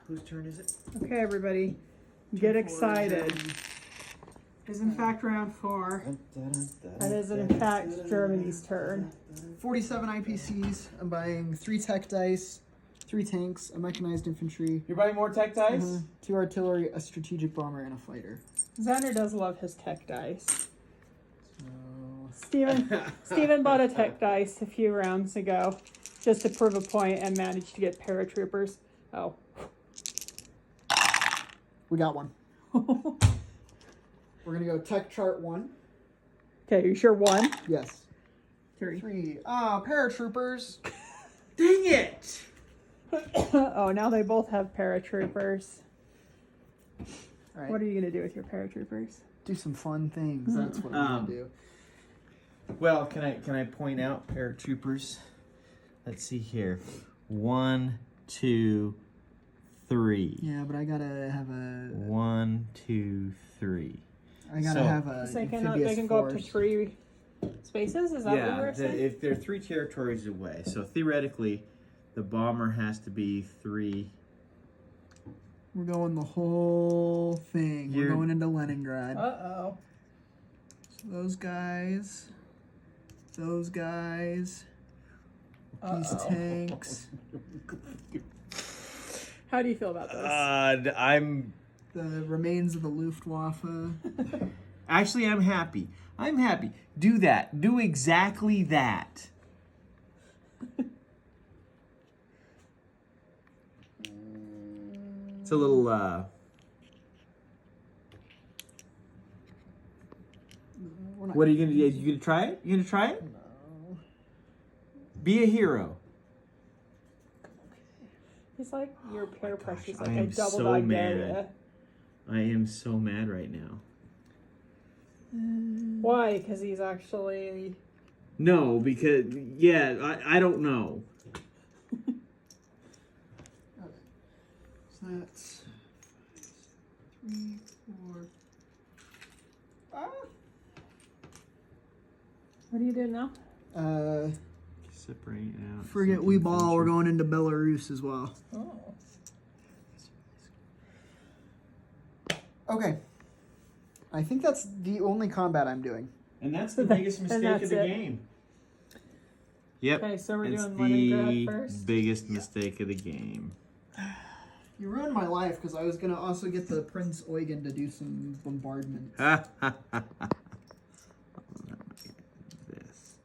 Whose turn is it? Okay, everybody, get excited. It is in fact round 4. That is in fact Germany's turn. 47 IPCs. I'm buying 3 tech dice, 3 tanks, a mechanized infantry, You're buying more tech dice? 2 artillery, a strategic bomber, and a fighter. Xander does love his tech dice. So, Steven bought a tech dice a few rounds ago just to prove a point and managed to get paratroopers. Oh. we got one. We're gonna go tech chart 1. Okay, you sure 1? Yes. 3. 3. Paratroopers. Dang it! Oh, now they both have paratroopers. All right. What are you going to do with your paratroopers? Do some fun things. That's what I'm gonna do. Well, can I point out paratroopers? Let's see here. 1, 2, 3. Yeah, but I gotta have a. 1, 2, 3. I gotta So- have a. So they amphibious can go up to force. 3 spaces? Is that what you Yeah, were saying? if they're 3 territories away, so theoretically, the bomber has to be 3. We're going the whole thing. You're- We're going into Leningrad. Uh-oh. So those guys. Those guys. These Uh-oh. tanks. How do you feel about this? I'm The remains of the Luftwaffe. actually I'm happy. I'm happy. Do that. Do exactly that. It's a little We're not what are you gonna do? You gonna try it? You gonna try it? No. Be a hero. He's like, your peer gosh, pressure's I like, I am doubled so on mad. Gaia. I am so mad right now. Why? Because he's actually... No, because I don't know. So that's 3, 4. What are you doing now? Separate out. Forget we ball. We're going into Belarus as well. Oh. Okay. I think that's the only combat I'm doing. And that's the biggest And mistake of that's the it. game. Yep. Okay, so we're It's doing Leningrad the first. biggest mistake of the game. You ruined my life because I was gonna also get the Prince Eugen to do some bombardment. This.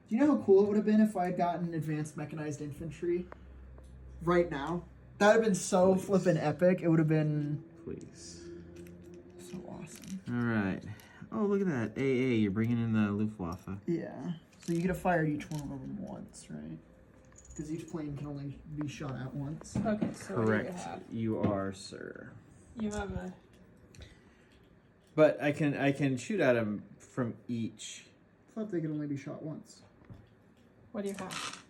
Do you know how cool it would have been if I had gotten advanced mechanized infantry right now? That would have been so flippin' epic. It would have been Please. so awesome. All right. Oh, look at that. AA, you're bringing in the Luftwaffe. Yeah. So you get to fire each one of them once, right? Because each plane can only be shot at once. Okay, so Correct. what You are, sir. do you have? You have a... But I can shoot at them from each. I thought they could only be shot once. What do you have?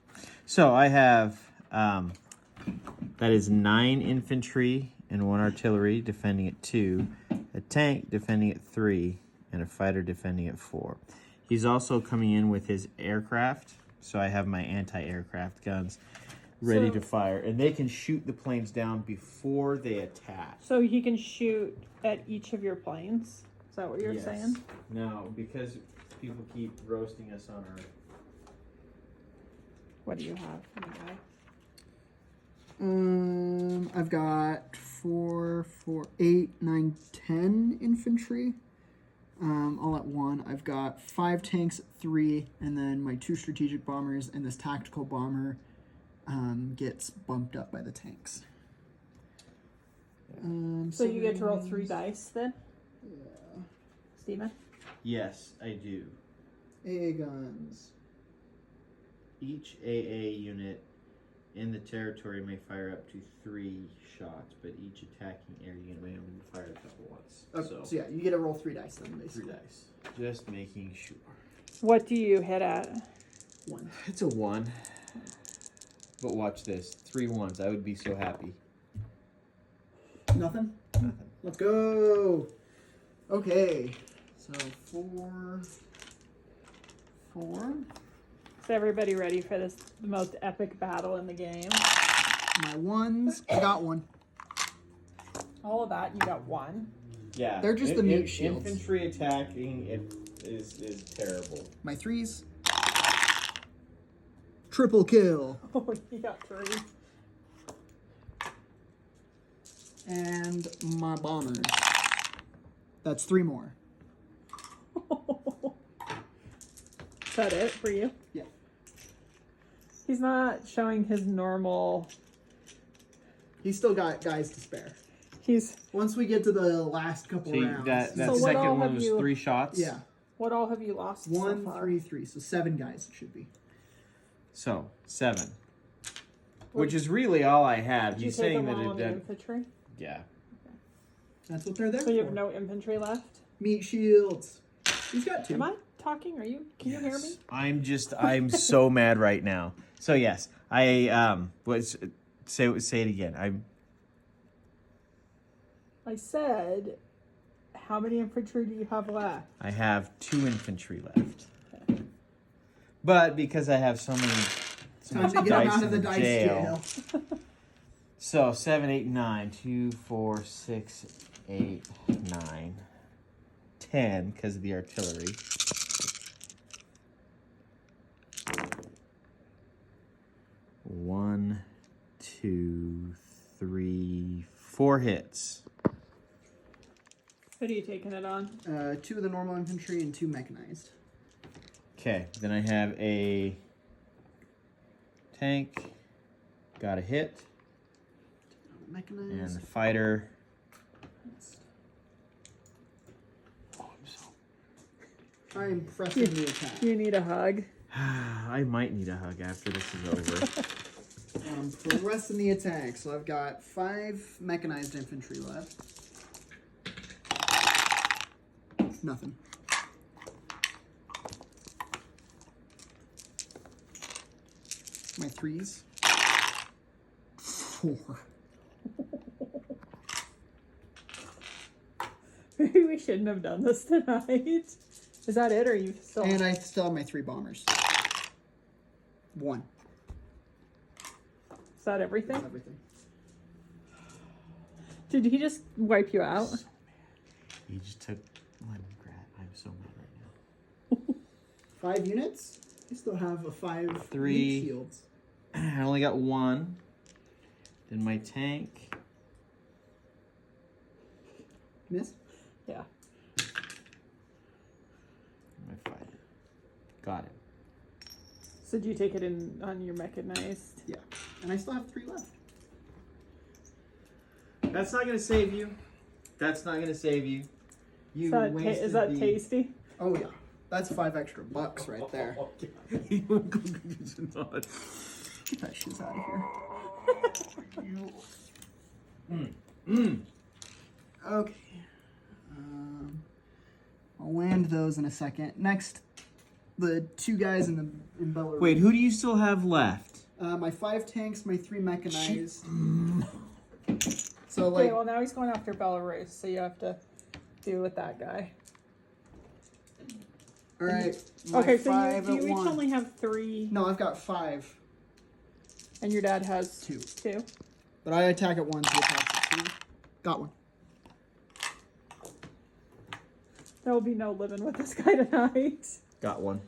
So I have that is 9 infantry and 1 artillery defending at 2, a tank defending at 3, and a fighter defending at 4. He's also coming in with his aircraft, so I have my anti-aircraft guns ready So- to fire, and they can shoot the planes down before they attack. So he can shoot at each of your planes? Is that what you're Yes. saying? No, because people keep roasting us on our. What do you have? Okay. I've got 4, 8, 9, 10 infantry. All at 1. I've got 5 tanks at 3, and then my 2 strategic bombers and this tactical bomber gets bumped up by the tanks. So you get to roll 3 dice then, Yeah. Steven? Yes, I do. AA guns. Each AA unit in the territory may fire up to 3 shots, but each attacking air unit may only fire a couple once. So yeah, you get to roll 3 dice then, 3 basically. dice. Just making sure. What do you hit at? 1. It's a 1. But watch this. 3 ones. I would be so happy. Nothing? Nothing. Let's go. Okay. So 4. Is everybody ready for this, the most epic battle in the game? My 1s. I got 1. All of that, you got 1. Yeah. They're just the meat shields. Infantry attacking is terrible. My 3s. Triple kill. Oh, you got 3. And my bombers. That's 3 more. Is that it for you? Yeah. He's not showing his normal. He's still got guys to spare. He's. Once we get to the last couple rounds. That So what all second one have was you- 3 shots. Yeah. What all have you lost 1, so far? 3, 3. So 7 guys it should be. So 7, which is really all I have. Did you He's take saying them that all on the it. infantry? Yeah. That's what they're there So you for. have no infantry left? Meat shields. He's got 2. Am I talking? Are you? Can you hear me? I'm so mad right now. So yes, I say it again. I said, how many infantry do you have left? I have 2 infantry left. But because I have so Time much to get him dice out of in the dice jail. So 7, 8, 9, 2, 4, 6, 8, 9, 10 because of the artillery. One, 2, 3, 4 hits. What are you taking it on? 2 of the normal infantry and 2 mechanized. Okay, then I have a tank, got a hit, and Mechanized. the fighter. I am pressing the attack. You need a hug. I might need a hug after this is over. I'm pressing the attack. So I've got 5 mechanized infantry left. Nothing. My 3s. 4. Maybe we shouldn't have done this tonight. Is that it, or you still? And I still have my 3 bombers. 1. Is that everything? That's everything. Did he just wipe you out? He just took Lemongrad. I'm so mad right now. 5 units? I still have a 5 3. meat shields. I only got 1. Then my tank. Miss? Yeah. My fighter. Got it. So did you take it in on your mechanized? Yeah. And I still have 3 left. That's not gonna save you. That's not gonna save you. You Is that, wasted is that the... tasty? Oh yeah. That's $5 extra bucks right there. Get Get that shit out of here. Okay. I'll land those in a second. Next, the 2 guys in Belarus. Wait, who do you still have left? My 5 tanks, my 3 mechanized. So Okay, like, well now he's going after Belarus, so you have to deal with that guy. all right. Okay, so 5 you at each 1. only have 3, No, I've got 5. and your dad has 2. 2. But I attack at 1 to attack at 2. Got 1. There will be no living with this guy tonight. Got 1.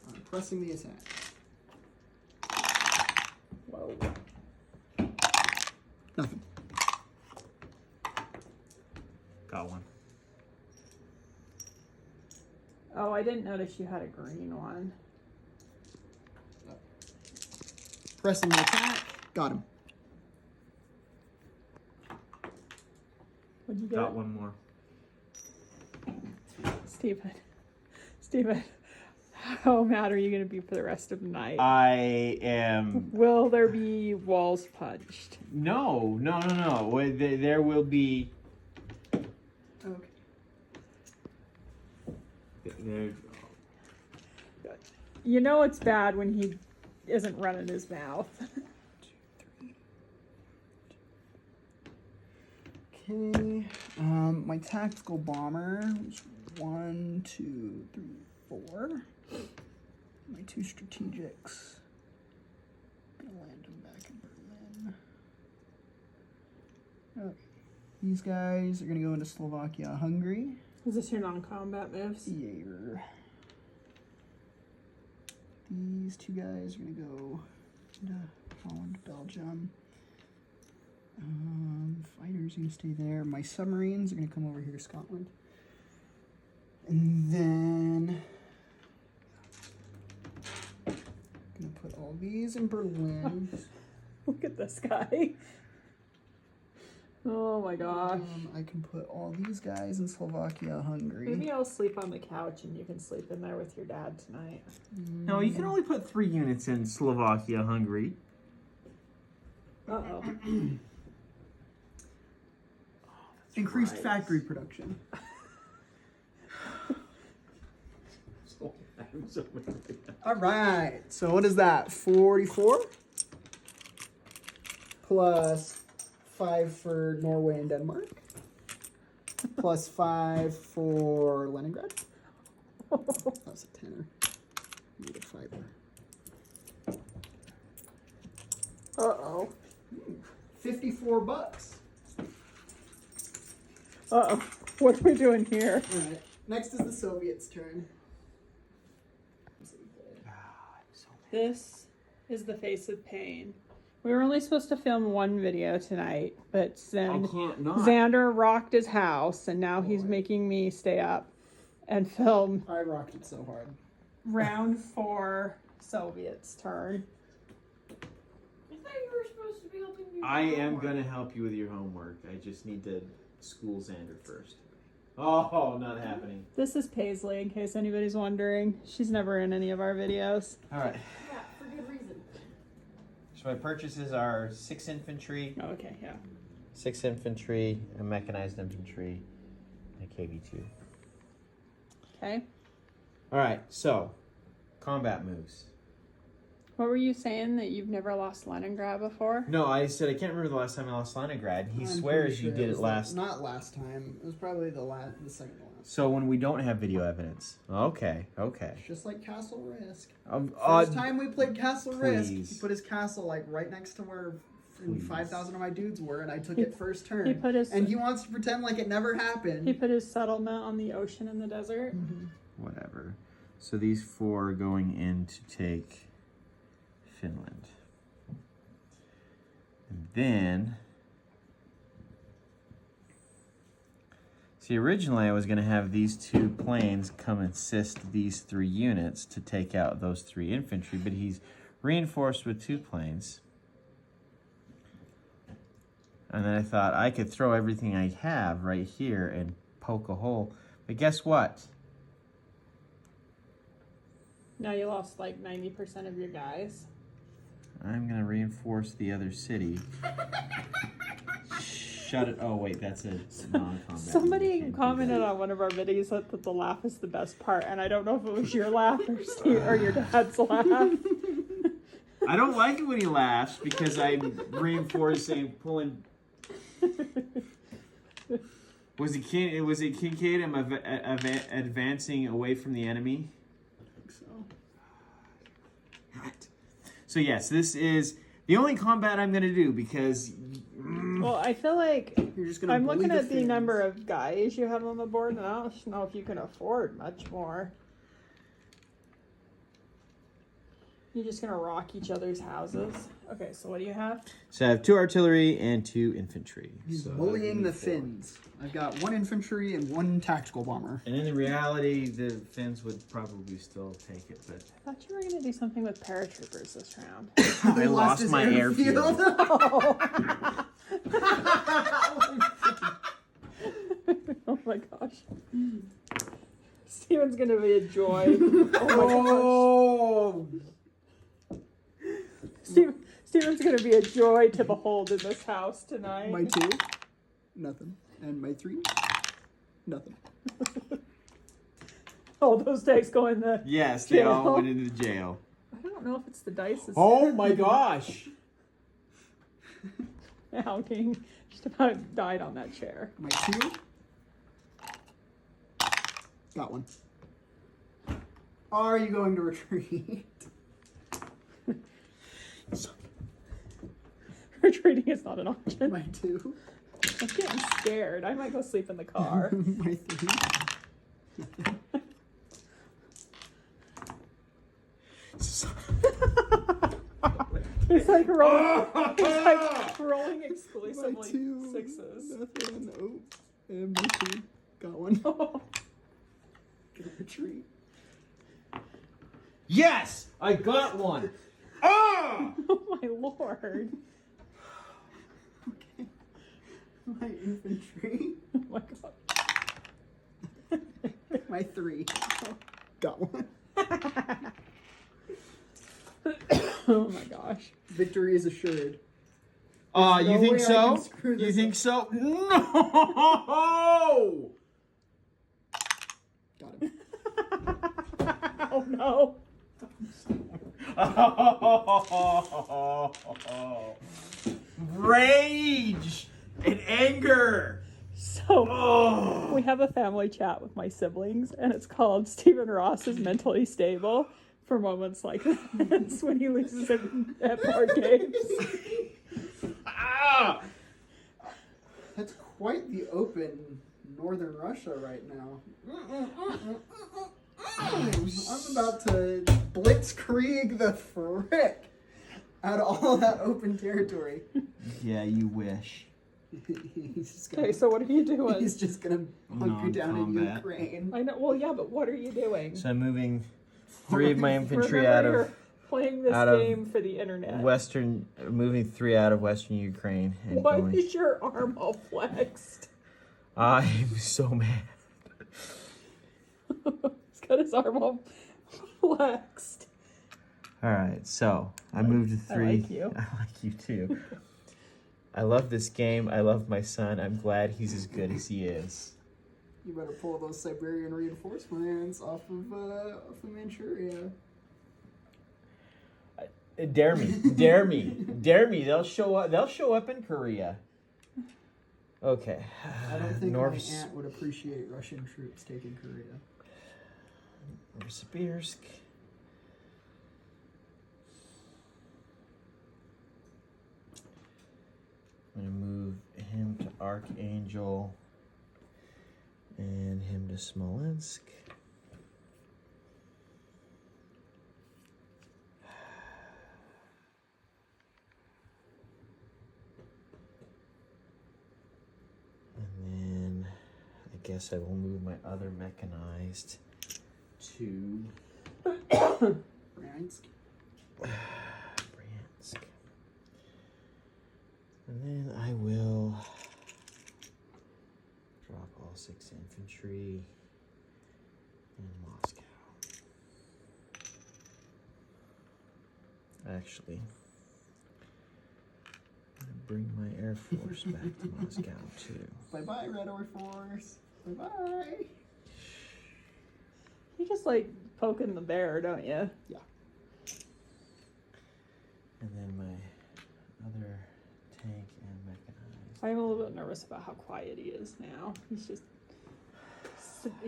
I'm pressing the attack. Whoa. Nothing. Got 1. Oh, I didn't notice you had a green one. Pressing the attack. Got him. What'd you get? Got 1 more. Steven, how mad are you going to be for the rest of the night? I am. Will there be walls punched? No. There will be. Okay. There. You know it's bad when he isn't running his mouth. Okay. My tactical bomber was 1, 2, 3, 4. My 2 strategics. Gonna land them back in These guys are gonna go into Slovakia, Hungary. Is this your non-combat moves? Yeah. These two guys are gonna go into Holland, Belgium. Fighters are gonna stay there. My submarines are gonna come over here to Scotland. And then gonna put all these in Berlin. Look at this guy. Oh my gosh. I can put all these guys in Slovakia, Hungary. Maybe I'll sleep on the couch and you can sleep in there with your dad tonight. No, you can only put 3 units in Slovakia, Hungary. Uh-oh. Increased factory production. All right. So what is that? 44 plus 5 for Norway and Denmark, plus 5 for Leningrad. That's a tenner. Need a fiber. Uh-oh. $54. Uh-oh. What are we doing here? All right. Next is the Soviets' turn. This is the face of pain. We were only supposed to film one video tonight, but then can't not. Xander rocked his house, and now he's making me stay up and film I rocked it so hard. round 4, Soviets' turn. I thought you were supposed to be helping me. I am going to help you with your homework. I just need to school Xander first. Oh, not happening. This is Paisley, in case anybody's wondering. She's never in any of our videos. All right. Yeah, for good reason. So my purchases are 6 infantry, Oh, okay, yeah. 6 infantry, a mechanized infantry, and a KV-2. Okay. All right, so combat moves. What were you saying, that you've never lost Leningrad before? No, I said I can't remember the last time I lost Leningrad. He I'm swears pretty you sure did was it last. Not last time. It was probably the second to last. So when we don't have video evidence. Okay. Just like Castle Risk. Um, First time we played Castle Risk, please. he put his castle like right next to where Please. 5,000 of my dudes were, and I took He- it first turn. he put his- and he wants to pretend like it never happened. He put his settlement on the ocean in the desert. Whatever. So these 4 are going in to take Finland. And then, see, originally I was going to have these 2 planes come assist these 3 units to take out those 3 infantry, but he's reinforced with 2 planes. And then I thought I could throw everything I have right here and poke a hole. But guess what? Now you lost like 90% of your guys. I'm gonna reinforce the other city. Shut it. Oh wait, that's a non-combat. Somebody Can't do commented that. on one of our videos that the laugh is the best part, and I don't know if it was your laugh or your dad's laugh. I don't like it when he laughs because I'm reinforcing, pulling. Was it Kincaid? I'm advancing away from the enemy. So yes, this is the only combat I'm going to do because... Well, I feel like You're just gonna I'm bully looking at the Finns. number of guys you have on the board, and I don't know if you can afford much more. You're just gonna rock each other's houses. Okay, so what do you have? So I have 2 artillery and 2 infantry. He's So bullying the that'd be 4. Finns. I've got 1 infantry and 1 tactical bomber. And in reality, the Finns would probably still take it, but... I thought you were gonna do something with paratroopers this round. I lost his my airfield. Oh my gosh. Steven's gonna be a joy. Oh my gosh. Steven's gonna be a joy to behold in this house tonight. My 2, nothing. And my 3, nothing. All those dice go in the... Yes, they all Jail. went into the jail. I don't know if it's the dice. It's Oh my gosh! Howling. Just about died on that chair. My 2. Got 1. Are you going to retreat? Retreating is not an option. My 2. I'm getting scared. I might go sleep in the car. My 3. It's like rolling. It's like rolling exclusively My 2. sixes. Nothing. Oh, and my 2. Got one. Get a retreat. Yes, I got one. Ah! Oh my lord. Okay. My infantry. Oh my god. My 3. Got one. Oh my gosh. Victory is assured. You no think way I so? can screw You this think up. so? No! Got him. Oh no. Rage and anger. So Oh. we have a family chat with my siblings, and it's called Stephen Ross is mentally stable for moments like this when he loses at board games. Ah! That's quite the open northern Russia right now. I'm about to blitzkrieg the frick out of all that open territory. Yeah, you wish. He's just gonna, Okay, so what are you doing? he's just gonna hunker down in Non-combat. Ukraine. I know. Well, yeah, but what are you doing? So I'm moving 3 of my infantry Remember, out of you're playing this out of game for the internet. moving 3 out of Western Ukraine and Why going. is your arm all flexed? I'm so mad. He's got his arm all flexed. All right, so I moved to 3. I like you. I like you too. I love this game. I love my son. I'm glad he's as good as he is. You better pull those Siberian reinforcements off of Manchuria. Dare me, dare me, dare me. They'll show up. They'll show up in Korea. Okay. I don't think North my aunt would appreciate Russian troops taking Korea. Novosibirsk. I'm gonna move him to Archangel and him to Smolensk. And then I guess I will move my other mechanized to Bryansk. Bryansk. And then I will drop all 6 infantry in Moscow. Actually, I'm gonna bring my Air Force back to Moscow too. Bye-bye, Red Air Force. Bye-bye. You just like poking the bear, don't you? Yeah. And then my other tank and mechanized. I'm a little bit nervous about how quiet he is now.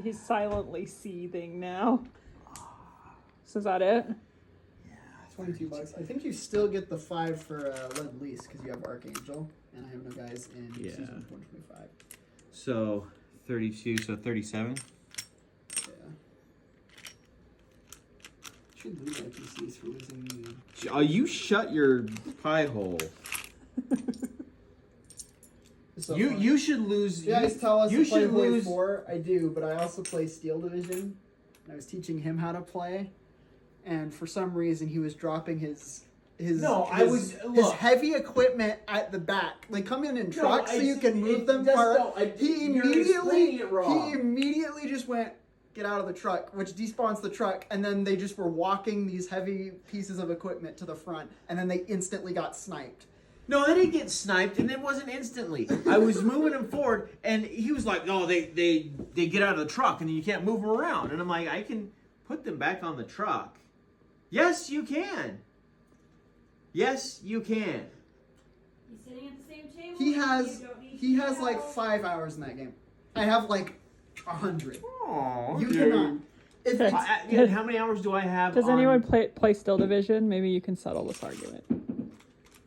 He's silently seething now. So is that it? Yeah, $22. I think you still get the 5 for Lend Lease because you have Archangel, and I have no guys in Yeah. season 125. So 32, so 37. Yeah. Should lose IPCs for losing the. Oh, you shut your pie hole. So You should lose. You guys tell us you to play should Boy lose. 4. I do, but I also play Steel Division. And I was teaching him how to play, and for some reason he was dropping his No, I his, would- his look. heavy equipment at the back. They come in trucks so you can move them that's- far. no, He you're explaining it wrong. immediately just went, get out of the truck, which despawns the truck, and then they just were walking these heavy pieces of equipment to the front, and then they instantly got sniped. No, they didn't get sniped, and it wasn't instantly. I was moving him forward, and he was like, "No, they get out of the truck, and you can't move them around." And I'm like, "I can put them back on the truck." Yes, you can. Yes, you can. You sitting at the same table? He You has don't need he to has like go. 5 hours in that game. I have like 100. Oh, You cannot. If it's, And how many hours do I have? Does on- anyone play Still Division? Maybe you can settle this argument.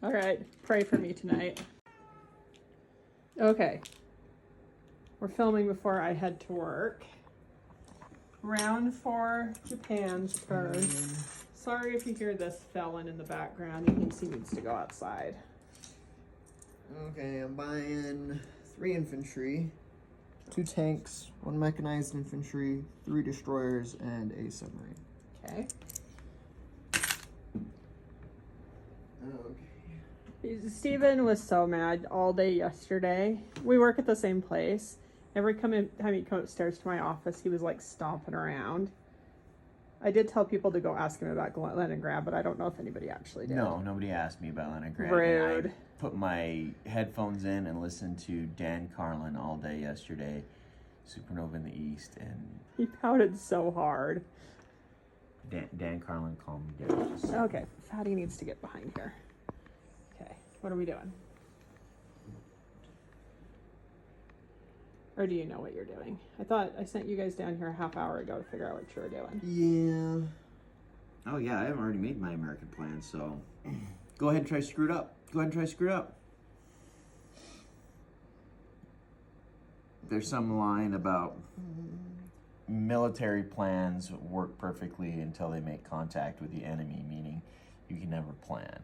All right, pray for me tonight. Okay. We're filming before I head to work. Round 4, Japan's turn. Sorry if you hear this felon in the background. He thinks he needs to go outside. Okay, I'm buying 3 infantry, 2 tanks, 1 mechanized infantry, 3 destroyers, and a submarine. Okay. Okay. Steven was so mad all day yesterday. We work at the same place. Every time he'd come upstairs to my office, he was like stomping around. I did tell people to go ask him about Leningrad, but I don't know if anybody actually did. No, nobody asked me about Leningrad. Rude. And I put my headphones in and listened to Dan Carlin all day yesterday, Supernova in the East, and He pouted so hard. Dan Carlin calmed me down. Okay, Fatty needs to get behind here. Okay, what are we doing? Or do you know what you're doing? I thought I sent you guys down here a half hour ago to figure out what you were doing. Yeah. Oh yeah, I have already made my American plan, so go ahead and try screw it up. Go ahead and try screw it up. There's some line about military plans work perfectly until they make contact with the enemy, meaning you can never plan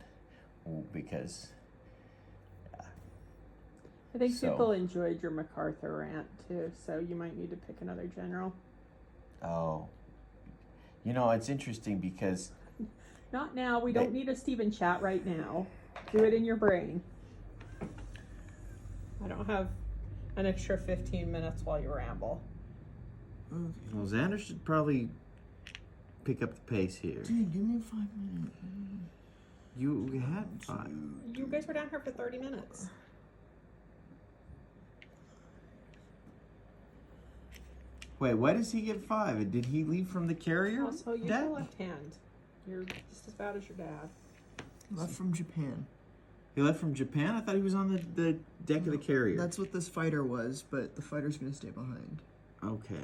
because I think So- people enjoyed your MacArthur rant too, so you might need to pick another general. oh, you know, it's interesting because Not now. We don't need a Steven chat right now. Do it in your brain. I don't have an extra 15 minutes while you ramble. well, Xander should probably pick up the pace here. Dude, give me 5 minutes. You had 5. You guys were down here for 30 minutes. Wait, why does he get 5? Did he leave from the carrier? Also, use Dad? your left hand. You're just as bad as your dad. Left from Japan. He left from Japan? I thought he was on the deck of the carrier. That's what this fighter was, but the fighter's gonna stay behind. Okay.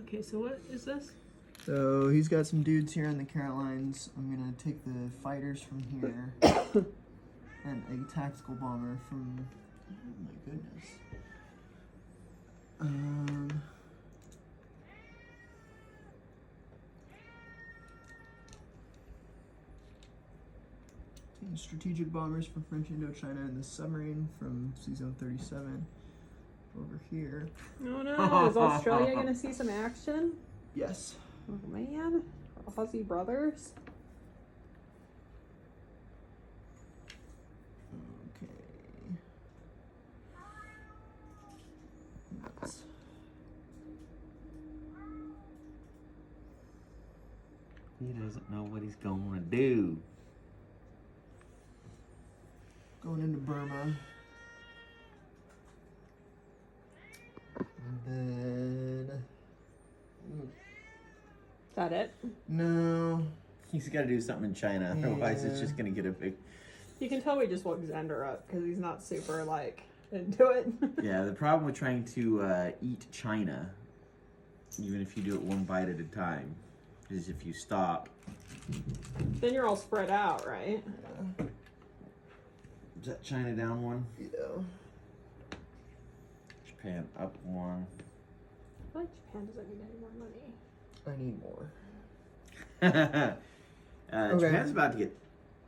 Okay, so what is this? So he's got some dudes here in the Carolines. I'm gonna take the fighters from here and a tactical bomber from. Oh my goodness. Taking strategic bombers from French Indochina and the submarine from Season 37 over here. Oh no, is Australia gonna see some action? Yes. Oh man, Aussie brothers. Okay. Nuts. He doesn't know what he's going to do. Going into Burma. And then. Is that it? No. He's got to do something in China, otherwise it's Yeah. just going to get a big... You can tell we just woke Xander up because he's not super like into it. Yeah, the problem with trying to eat China, even if you do it one bite at a time, is if you stop... Then you're all spread out, right? Is that China down 1? Yeah. Japan up 1. I feel like Japan doesn't need any more money. I need more. Japan's about to get...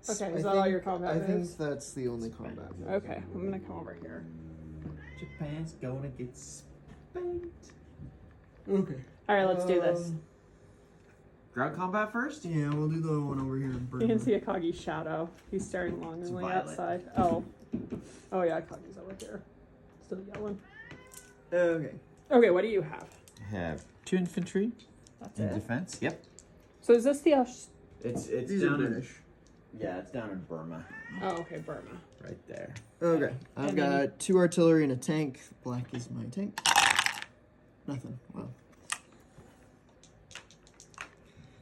Okay, I is that all think- your combat I moves? think that's the only combat move. Okay, I'm gonna come over here. Japan's going to get spanked. Okay. All right, let's do this. Ground combat first? Yeah, we'll do the one over here in You Burma. can see Akagi's shadow. He's staring longingly violet. outside. Oh yeah, Akagi's over here, still yelling. Okay. Okay, what do you have? I have 2 infantry That's in it. defense. Yep. So is this the? It's These are down in... British. Yeah, it's down in Burma. Oh, okay, Burma. Right there. Okay. I've And then got 2 artillery and a tank. Black is my tank. Nothing. Wow.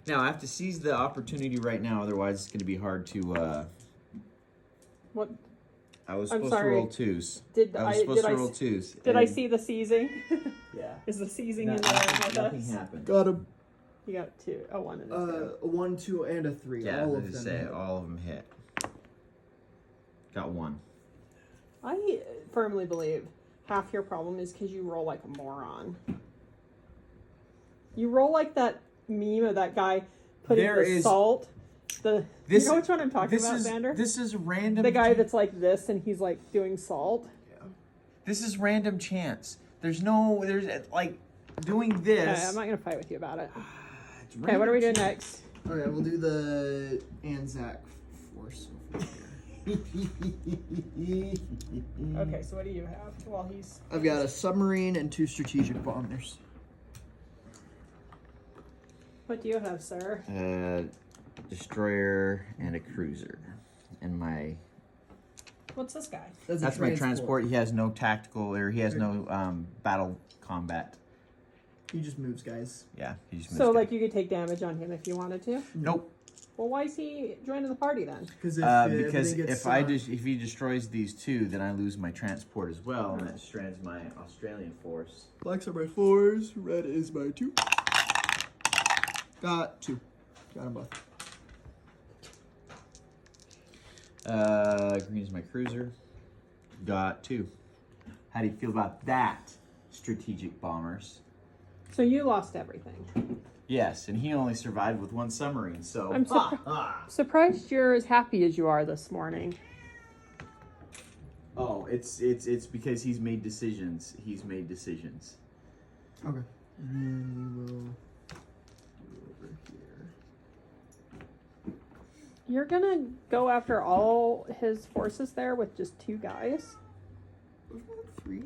Now, I have to seize the opportunity right now, otherwise it's going to be hard to... What? I was I'm supposed to sorry. roll twos. Did I was I supposed did to I roll s- twos. did I and- see the seizing? Yeah. Is the seizing No- in there with nothing us? happened. Got him. You got two. A one and a two. A 1, 2, and a 3. Yeah, all I of was them. gonna say hit. all of them hit. Got one. I firmly believe half your problem is because you roll like a moron. You roll like that meme of that guy putting There the is- salt. You This know which one I'm talking this about, is Xander? this is random. The guy that's like this and he's like doing salt. This is random chance. There's like doing this. Okay, I'm not gonna fight with you about it. It's Okay, what are we doing random next? Okay, we'll do the Anzac Force over here. Okay, so what do you have? While he's I've got a submarine and 2 strategic bombers. what do you have, sir? Destroyer and a cruiser, and my What's this guy? that's my transport. He has no tactical or he has no battle combat. He just moves, guys. Yeah, he just So missed like you could take damage on him if you wanted to. it. Nope. Well, why is he joining the party then? Because Because if he destroys these two, then I lose my transport as well, and that strands my Australian force. blacks are my 4s, red is my 2. Got 2. Got them both. Green is my cruiser. Got 2. How do you feel about that, strategic bombers? So you lost everything. Yes, and he only survived with 1 submarine, so I'm surprised you're as happy as you are this morning. Oh, it's because he's made decisions. He's made decisions. Okay. And then we will go over here. You're gonna go after all his forces there with just 2 guys? I've got 3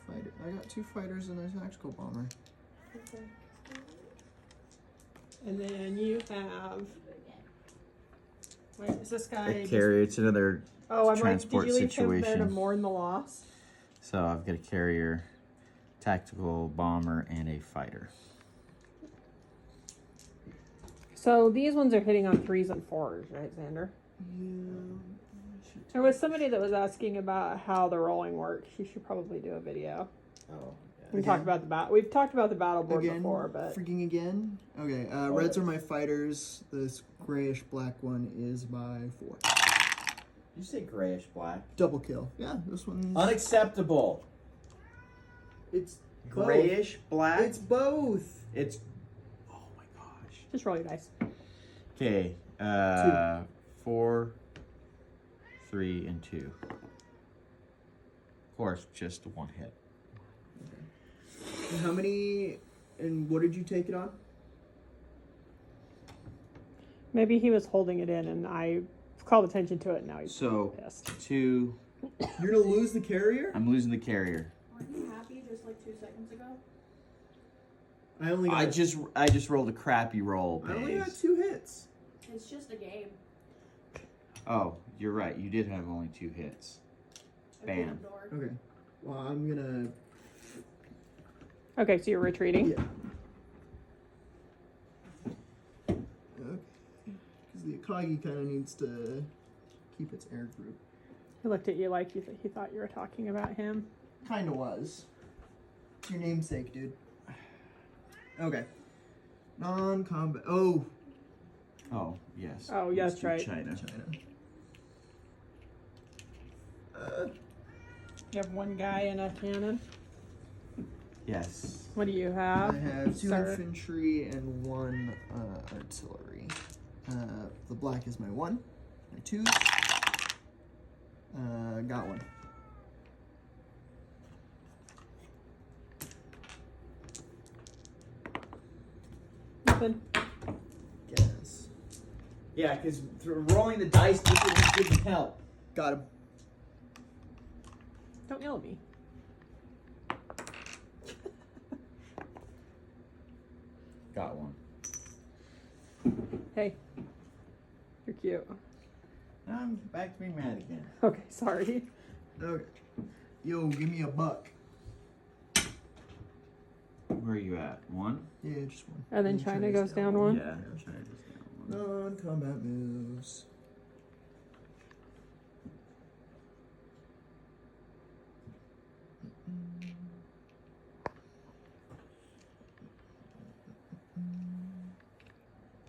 fighter. I got 2 fighters and a tactical bomber. And then you have. Wait, is this guy? A carrier, it's another. Oh, I'm like, did transport you leave him there to situation. mourn the loss? So I've got a carrier, tactical bomber, and a fighter. So these ones are hitting on 3s and 4s, right, Xander? There was somebody that was asking about how the rolling works. You should probably do a video. Oh. We talked about the We've talked about the battle board Again, before, but freaking again. Okay, reds are my fighters. This grayish black one is my 4. Did you say grayish black? Double kill. Yeah, this one's. Unacceptable. It's Grayish black. It's both. It's. Oh my gosh. just roll your dice. Okay. 4, 3, and 2. Of course, just 1 hit. How many? And what did you take it on? Maybe he was holding it in, and I called attention to it, and now he's So pissed. 2. You're gonna lose the carrier. I'm losing the carrier. Weren't you happy just like 2 seconds ago? I only got. I just rolled a crappy roll. I only got Baze. 2 hits. It's just a game. Oh, you're right. You did have only 2 hits. Open Bam. the door. Okay. Well, I'm gonna. Okay, so you're retreating. Yeah. Okay. Because the Akagi kind of needs to keep its air group. He looked at you like he thought you were talking about him. Kind of was. It's your namesake, dude. Okay. Non-combat. Oh, Oh, yes. Oh, yeah, that's right. China. China. You have 1 guy and a cannon. Yes. What do you I have? have 2 sir? infantry and 1 artillery. The black is my 1. My 2s. Got 1. Nothing. Yes. Yeah, because rolling the dice didn't help. Got him. Don't yell at me. Got 1. Hey, you're cute. Now I'm back to being mad again. Okay, sorry. Okay. Yo, give me a buck. Where are you at? 1? Yeah, just 1. And then China goes down 1. Yeah, China just down 1. Non-combat moves.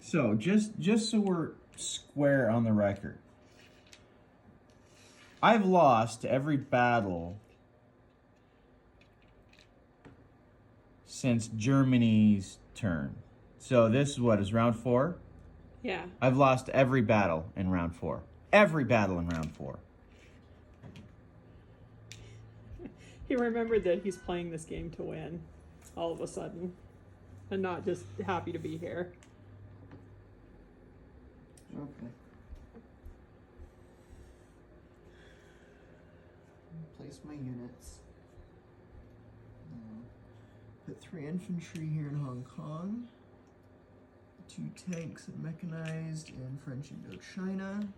So just so we're square on the record, I've lost every battle since Germany's turn. So this is what is round 4. Yeah. I've lost every battle in round 4. Every battle in round 4. He remembered that he's playing this game to win all of a sudden and not just happy to be here. Okay. Place my units. Put 3 infantry here in Hong Kong. 2 tanks and mechanized in French Indochina.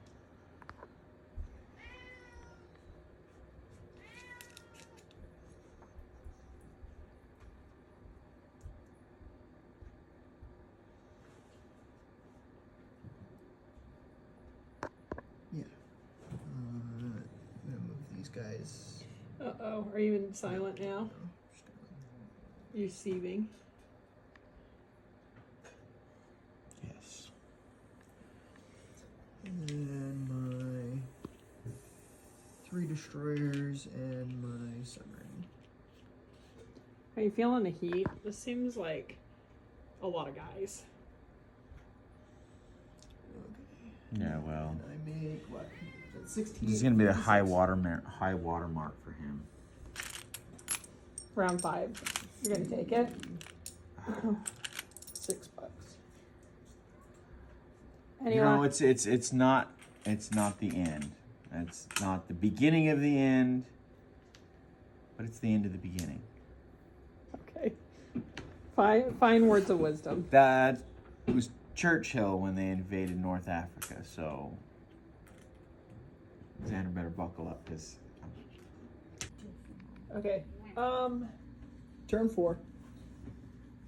Yeah. I'm gonna move these guys. Uh-oh. Are you in silent now? You're seething. Yes. And then my 3 destroyers and my submarine. Are you feeling the heat? This seems like a lot of guys. Okay. Yeah, well, I make what? 16. this is gonna be the high water mark for him. Round 5. You're gonna take it? $6. You know, it's not the end. It's not the beginning of the end, but it's the end of the beginning. Okay. Fine words of wisdom. That was Churchill when they invaded North Africa. So Xander better buckle up, because Okay. Turn 4.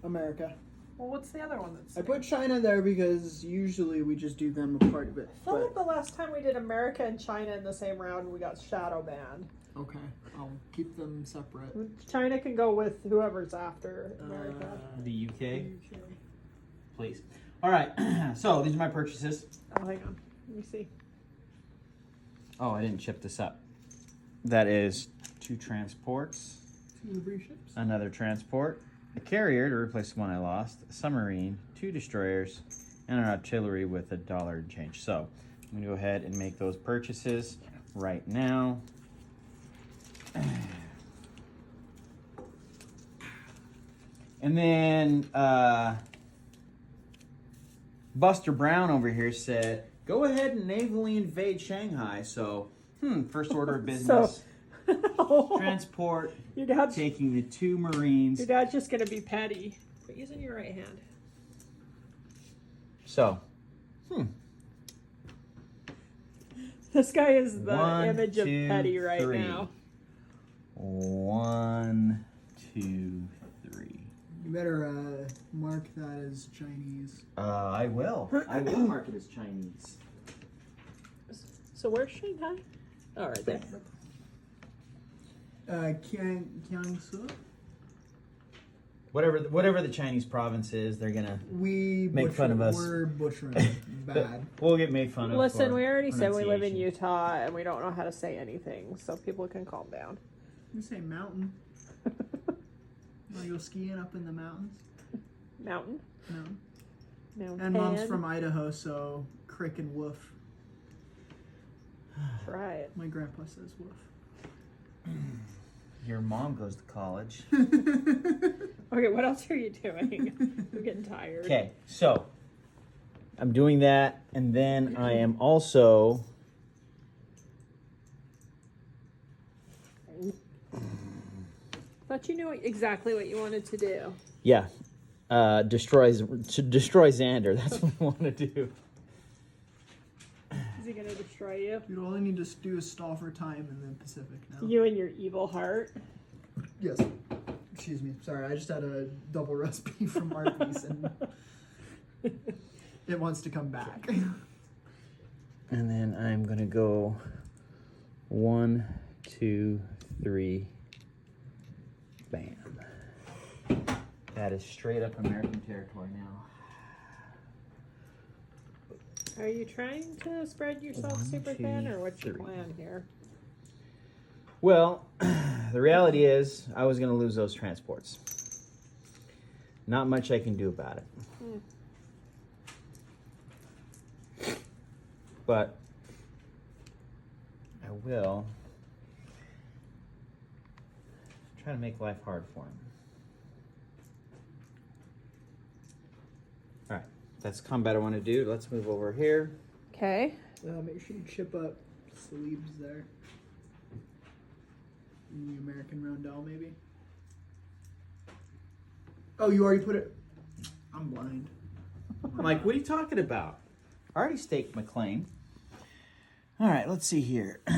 America. Well, what's the other one that's? I put China there because usually we just do them a part of it. I felt like the last time we did America and China in the same round, we got shadow banned. Okay, I'll keep them separate. China can go with whoever's after America. the UK, please. All right, so these are my purchases. Oh, hang on. Let me see. Oh, I didn't chip this up. That is 2 transports, 2 livery ships. another transport, a carrier to replace the one I lost, a submarine, 2 destroyers, and an artillery with $1 and change. So I'm gonna go ahead and make those purchases right now. And then Buster Brown over here said, go ahead and navally invade Shanghai. So, first order of business. Transport, Your dad's taking the 2 Marines. Your dad's just gonna be petty. But using your right hand. So, This guy is the 1, image 2, of petty right 3. now. 1, 2, 3. You better mark that as Chinese. I will. I will mark it as Chinese. So where's Shanghai? Oh, right there. Kiangsu. Whatever the Chinese province is, they're gonna We Make fun of us. We're butchering bad. we'll get made fun of. Listen, for we already said we live in pronunciation. Utah and we don't know how to say anything, so people can calm down. You say mountain. Want to go skiing up in the mountains? Mountain? No. Mountain. And mom's from Idaho, so crick and woof. Right. My grandpa says woof. Your mom goes to college. Okay, what else are you doing? I'm getting tired. Okay, so I'm doing that, and then I am also Thought you knew exactly what you wanted to do. destroy Xander. That's what I want to do. Is he gonna destroy you? Dude, all I need to do is stall for time in the Pacific now. You and your evil heart. Yes. Excuse me. Sorry, I just had a double recipe from Arby's and it wants to come back. And then I'm gonna go 1, 2, 3. Bam. That is straight up American territory now. Are you trying to spread yourself 1, super 2, thin, or what's your 3. plan here? Well, the reality is I was going to lose those transports. Not much I can do about it. But I will try to make life hard for him. All right, that's combat I want to do. Let's move over here. Okay. Make sure you chip up sleeves there. In the American Roundel, maybe. Oh, you already put it. I'm blind. I'm like, what are you talking about? I already staked my claim. All right, let's see here. That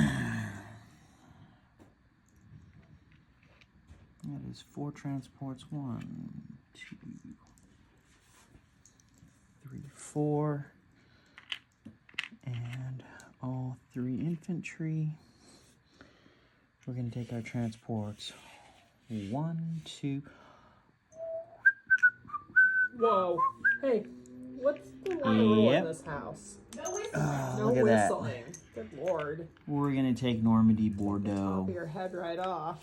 is 4 transports. 1, 2, 3, 4. And all 3 infantry. We're going to take our transports. 1, 2. Whoa. Hey, what's the one rule Yep. in this house? No whistling. No Look at that. whistling. Good lord. We're going to take Normandy Top Bordeaux of your head right off.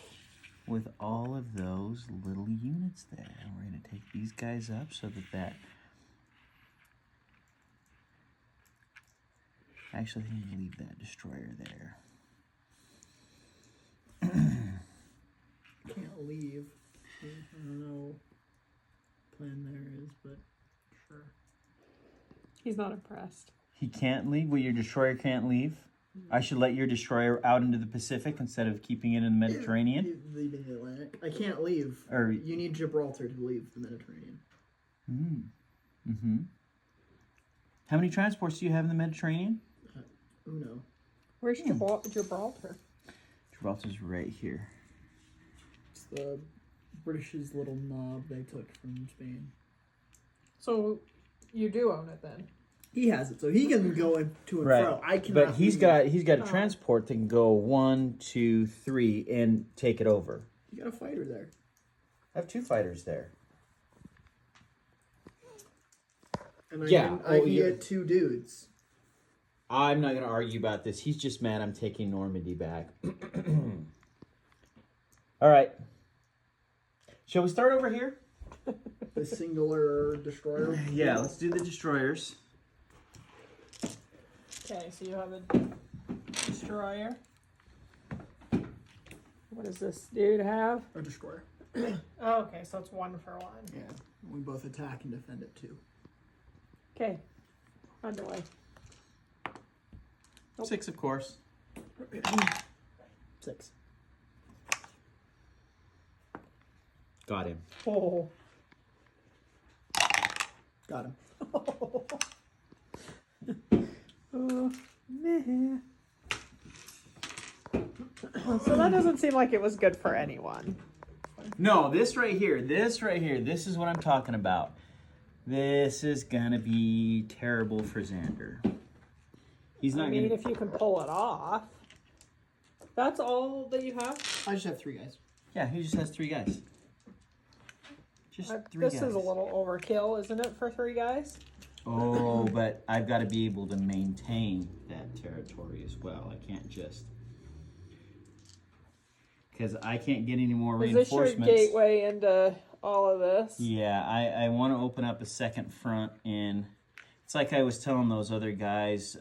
with all of those little units there. And we're going to take these guys up so that actually, I'm going to leave that destroyer there. Can't leave. I don't know what plan there is, but sure. He's not impressed. He can't leave? Well, your destroyer can't leave? I should let your destroyer out into the Pacific instead of keeping it in the Mediterranean? Leaving the Atlantic. I can't leave. Or- you need Gibraltar to leave the Mediterranean. Mm-hmm. How many transports do you have in the Mediterranean? Uno. Where's Gibraltar? Gibraltar's right here. It's the British's little knob they took from Spain. So you do own it then? He has it, so he can go in to and Right. fro. I cannot. But he's leave. got a transport that can go 1, 2, 3 and take it over. You got a fighter there. I have 2 fighters there. And I Yeah, can, oh, I can yeah. get 2 dudes. I'm not going to argue about this. He's just mad I'm taking Normandy back. All right. Shall we start over here? The singular destroyer. Yeah, let's do the destroyers. Okay, so you have a destroyer. What does this dude have? A destroyer. Oh, okay, so it's 1 for 1. Yeah. We both attack and defend it too. Okay. Underway. 6, of course. 6. Got him. Oh. Got him. Meh. So that doesn't seem like it was good for anyone. No, this right here, this is what I'm talking about. This is gonna be terrible for Xander. He's not I mean, gonna. if you can pull it off. That's all that you have? I just have 3 guys. Yeah, he just has 3 guys. Just 3 This guys. is a little overkill, isn't it, for 3 guys? Oh, but I've got to be able to maintain that territory as well. I can't just. Because I can't get any more Is this your reinforcements. gateway into all of this? Yeah, I want to open up a second front in. It's like I was telling those other guys.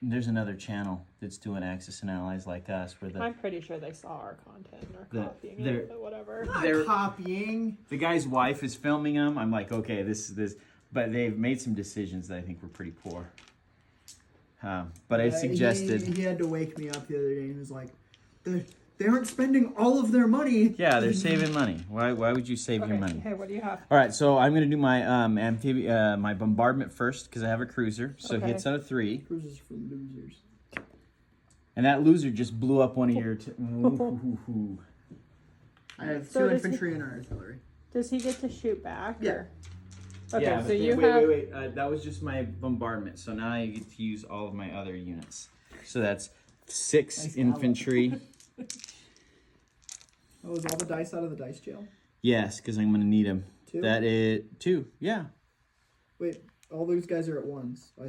There's another channel that's doing Axis and Allies like us, where I'm pretty sure they saw our content and are copying they're- it, but whatever. They're- Copying. the guy's wife is filming them. I'm like, okay, this is this, but they've made some decisions that I think were pretty poor. But I suggested. He had to wake me up the other day and he was like, they aren't spending all of their money. Yeah, they're saving money. Why would you save your Okay, money? hey, what do you have? All right, so I'm gonna do my my bombardment first because I have a cruiser. So Okay. he hits on a 3, Cruises for losers. and that loser just blew up one of your. Ooh. I have So 2 does he- infantry and artillery. Does he get to shoot back? Yeah. Or? Okay, Yeah, so but you wait, have. wait. That was just my bombardment. So now I get to use all of my other units. So that's 6 Nice infantry. Oh, is all the dice out of the dice jail? Yes, because I'm gonna need them. 2? That is 2. Yeah. Wait, All those guys are at ones. Are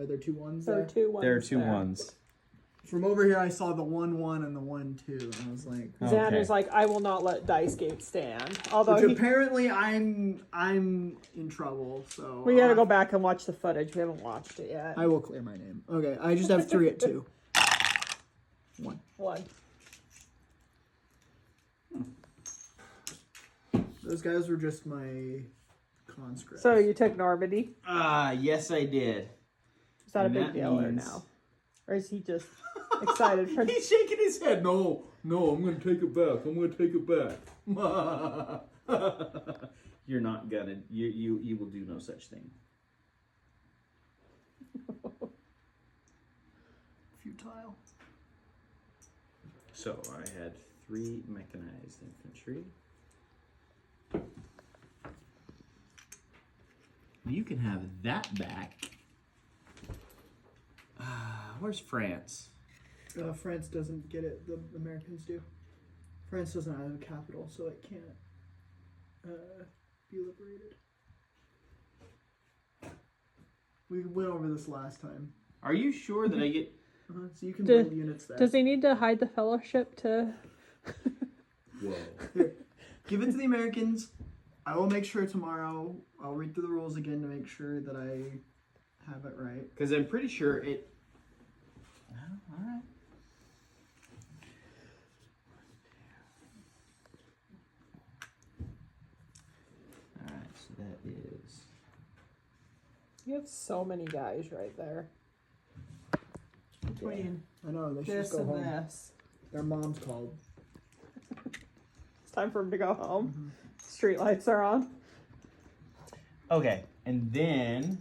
there 2 ones There are there? 2 ones. There are 2 there. ones. From over here, I saw the 1-1 and the 1-2, and I was like, Oh. Xander's Okay. like, I will not let Dice Gate stand. Although which he, apparently I'm in trouble. So we gotta go back and watch the footage. We haven't watched it yet. I will clear my name. Okay, I just have 3 at 2. 1. 1. Those guys were just my conscripts. So you took Normandy. Yes, I did. Is that a And big that deal or means- no? Or is he just excited for? He's shaking his head. No, I'm gonna take it back. I'm gonna take it back. You're not gonna. You will do no such thing. Futile. So I had 3 mechanized infantry. You can have that back. Where's France? France doesn't get it. The Americans do. France doesn't have a capital, so it can't be liberated. We went over this last time. Are you sure that I get? So you can Do- build units there. Does he need to hide the fellowship to? Whoa. Here, give it to the Americans. I will make sure tomorrow. I'll read through the rules again to make sure that I have it right. Because I'm pretty sure it. Oh, all right. All right. So that is. You have so many guys right there. Between I know they should this just go and home. this. Their mom's called. It's time for him to go home. Street lights are on. Okay, and then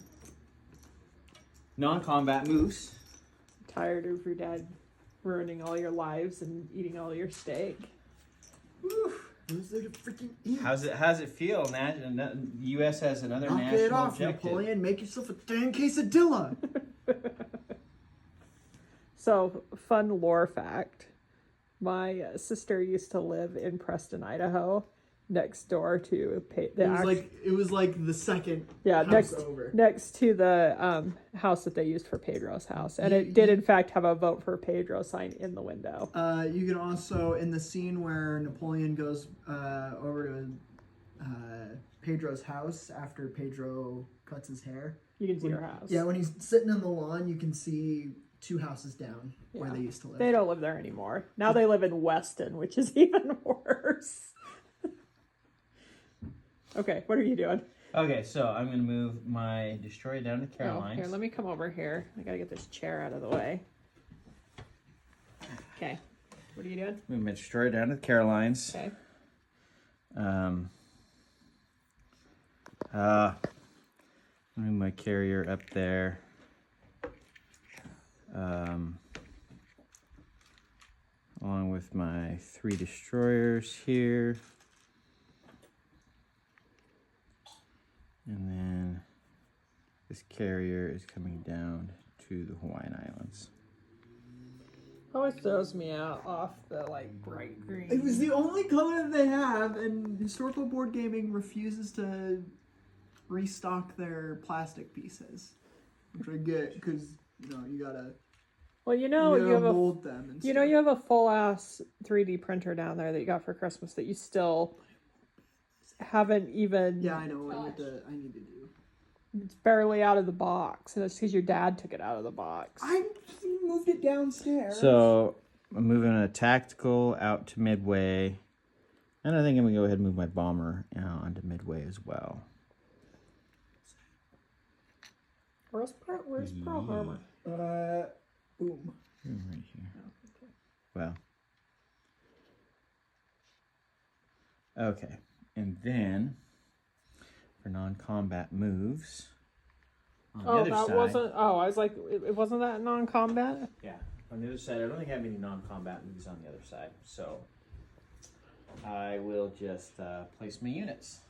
non-combat moves. Tired of your dad ruining all your lives and eating all your steak. Who's there to freaking eat? How's it feel? U.S. has another Knock national it off, objective. Napoleon. Make yourself a dang quesadilla. So, fun lore fact. My sister used to live in Preston, Idaho, next door to It was like the second yeah, house over. next to the house that they used for Pedro's house, and it did in fact have a vote for Pedro sign in the window. You can also, in the scene where Napoleon goes over to Pedro's house after Pedro cuts his hair. You can see her house. Yeah, when he's sitting on the lawn, you can see 2 houses down where Yeah. they used to live. They don't live there anymore. Now they live in Weston, which is even worse. Okay, what are you doing? Okay, so I'm gonna move my destroyer down to Oh, Carolines. here, let me come over here. I gotta get this chair out of the way. Okay, what are you doing? Move my destroyer down to the Carolines. Okay. Move my carrier up there. Along with my 3 destroyers here. And then this carrier is coming down to the Hawaiian Islands. Always throws me off the like bright green. It was the only color that they have, and Historical Board Gaming refuses to restock their plastic pieces, which I get because you gotta Well, you have a mold them. And you have a full ass 3D printer down there that you got for Christmas that you still haven't even. Yeah, I know. I need to do. It's barely out of the box, and it's because your dad took it out of the box. I moved it downstairs. So I'm moving a tactical out to Midway. And I think I'm going to go ahead and move my bomber onto Midway as well. Where's Pearl Harbor? Boom. Right here. Well. Okay. And then for non-combat moves. On the Oh, other that side, wasn't. Oh, I was like, it wasn't that non-combat. Yeah. On the other side, I don't think I have any non-combat moves on the other side. So I will just place my units.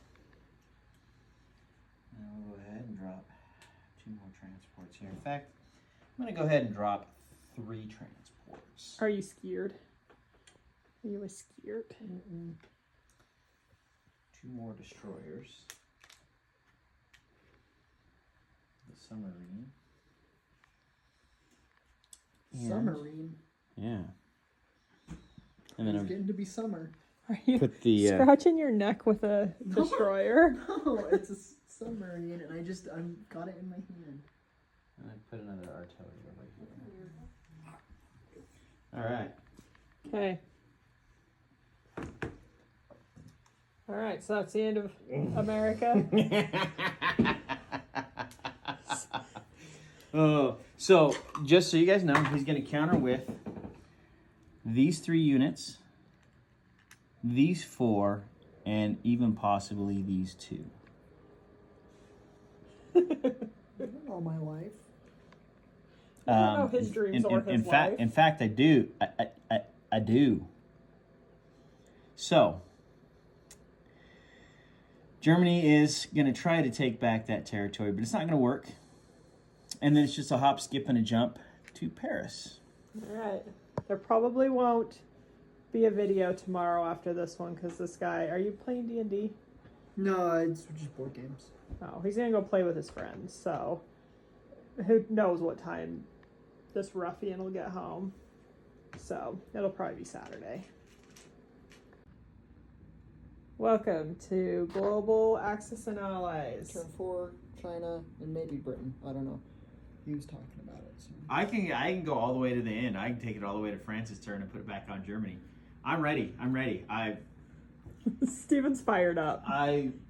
And I'll go ahead and drop 2 more transports here. In fact, I'm going to go ahead and drop 3 transports. Are you scared? Are you scared? 2 more destroyers. submarine. And- Submarine. Yeah. And then It's I'm getting to be summer. Are you put the scratching your neck with a destroyer? No, it's a submarine, and I'm got it in my hand. and I put another artillery over here. All right. Okay. All right, so that's the end of America. Oh, so just so you guys know, he's going to counter with these 3 units, these 4, and even possibly these 2. All my life. I don't know his dreams or his life. In fact, I do. I do. So, Germany is going to try to take back that territory, but it's not going to work. And then it's just a hop, skip, and a jump to Paris. All right. There probably won't be a video tomorrow after this one because this guy. Are you playing D&D? No, it's just board games. Oh, he's gonna go play with his friends. So, who knows what time this ruffian will get home? So it'll probably be Saturday. Welcome to Global Axis and Allies. Turn 4, China, and maybe Britain. I don't know. He was talking about it. So. I can go all the way to the end. I can take it all the way to France's turn and put it back on Germany. I'm ready. Steven's fired up.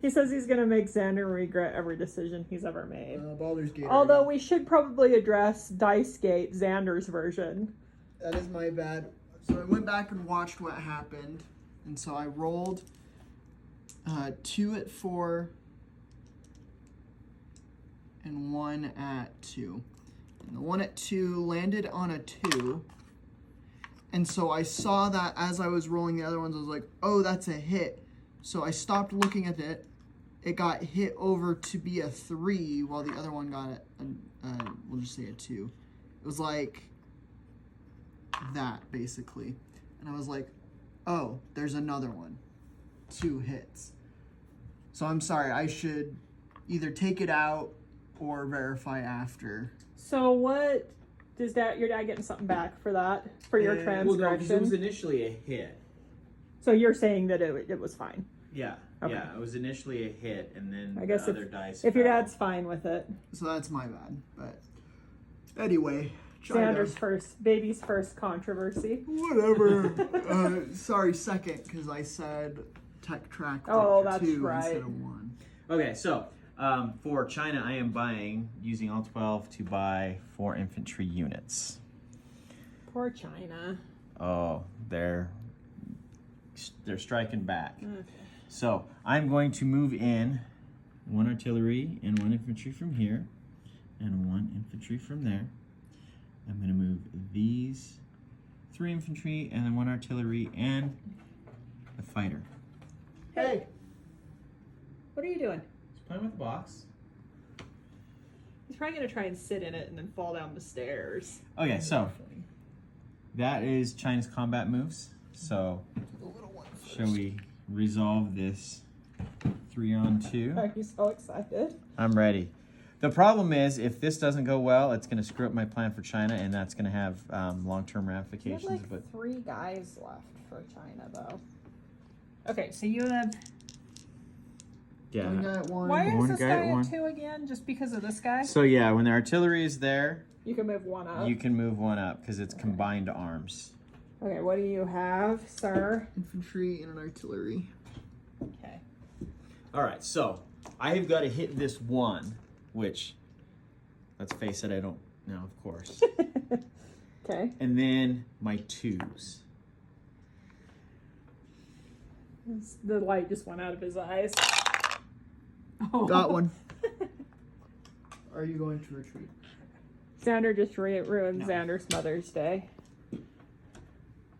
He says he's going to make Xander regret every decision he's ever made. Baldur's Gate. Although we should probably address Dice Gate, Xander's version. That is my bad. So I went back and watched what happened. And so I rolled 2 at 4 and 1 at 2. And the 1 at 2 landed on a 2. And so I saw that as I was rolling the other ones, I was like, oh, that's a hit. So I stopped looking at it. It got hit over to be a 3 while the other one got we'll just say a 2. It was like that, basically. And I was like, oh, there's another one. 2 hits. So I'm sorry, I should either take it out or verify after. So what does your dad getting something back for that? For your transgression? Well, no, because it was initially a hit. So you're saying that it was fine? Yeah, Okay. yeah, it was initially a hit, and then I guess the other dice. if your fell. dad's fine with it. So that's my bad. But anyway, China. Xander's baby's first controversy. Whatever. Sorry, second, because I said tech track. Oh, that's 2 right. Instead of 1. Okay, so for China, I am using all 12 to buy 4 infantry units. Poor China. Oh, they're striking back. Okay. So I'm going to move in 1 artillery and 1 infantry from here, and 1 infantry from there. I'm going to move these 3 infantry and then 1 artillery and a fighter. Hey, what are you doing? Just playing with the box. He's probably gonna try and sit in it and then fall down the stairs. Okay, so that is China's combat moves. So The little one first. shall we resolve this 3-on-2? Are you so excited? I'm ready. The problem is, if this doesn't go well, it's going to screw up my plan for China, and that's going to have long-term You have ramifications. like But 3 guys left for China, though. Okay, so you have. yeah. One guy at 1. Why is One this guy guy at one. at 2 again? Just because of this guy? So yeah, when the artillery is there, You can move 1 up. you can move 1 up because it's combined arms. Okay, what do you have, sir? Infantry and an artillery. Okay. All right, so I have got to hit this 1, which, let's face it, I don't know, of course. Okay. And then my 2s. The light just went out of his eyes. Oh. Got 1. Are you going to retreat? Xander just ruined No. Xander's Mother's Day.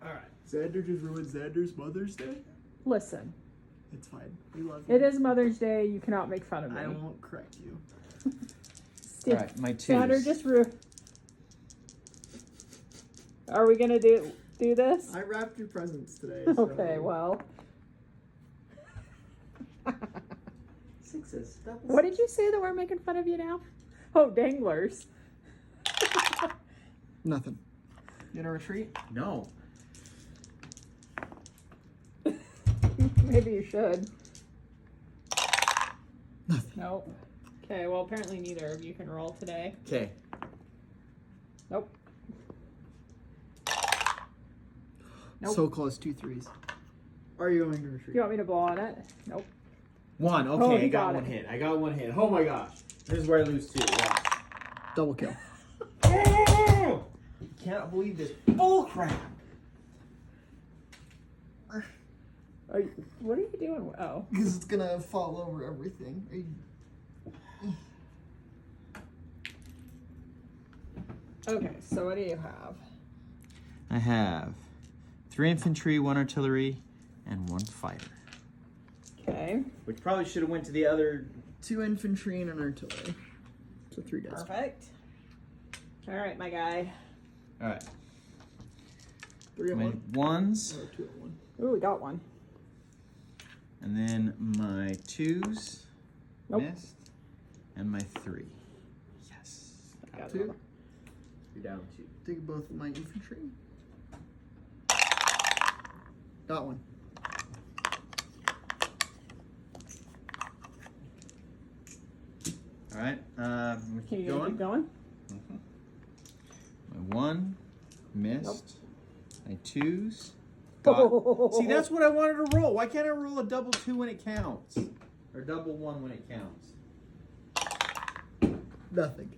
All right. Xander just ruined Xander's Mother's Day? Listen, It's fine. We love you. it is Mother's Day. You cannot make fun of me. I won't correct you. Steve, All right, my 2s. Xander just Are we gonna do this? I wrapped your presents today. Okay, well. 6s. What did you say that we're making fun of you now? Oh, danglers. Nothing. You gonna retreat? No. Maybe you should. Nothing. Nope. Okay, well, apparently neither of you can roll today. Okay. Nope. Nope. So close, 2 3s. Are you going to Do retreat? you want me to blow on it? Nope. One. Oh, Okay, he I got got one it. hit. I got one hit. Oh my gosh. This is where I lose 2. Watch. Double kill. Oh! I cannot believe this bull crap. What are you doing? Oh. Because it's gonna fall over everything. Okay, so what do you have? I have 3 infantry, 1 artillery, and 1 fighter. Okay. Which probably should have went to the other. 2 infantry and an artillery. So 3 guys. Perfect. All right, my guy. All right. 3 at My 1. ones, Or 2 at 1. Ooh, we got one. and then my 2s. Nope. Missed. And my 3. Yes. I got 2. another. You're down 2. Take both of my infantry. Got one. All right. Can you going. keep going? My 1 missed. Nope. My 2s. Got. See, that's what I wanted to roll. Why can't I roll a double 2 when it counts? Or double 1 when it counts? Nothing.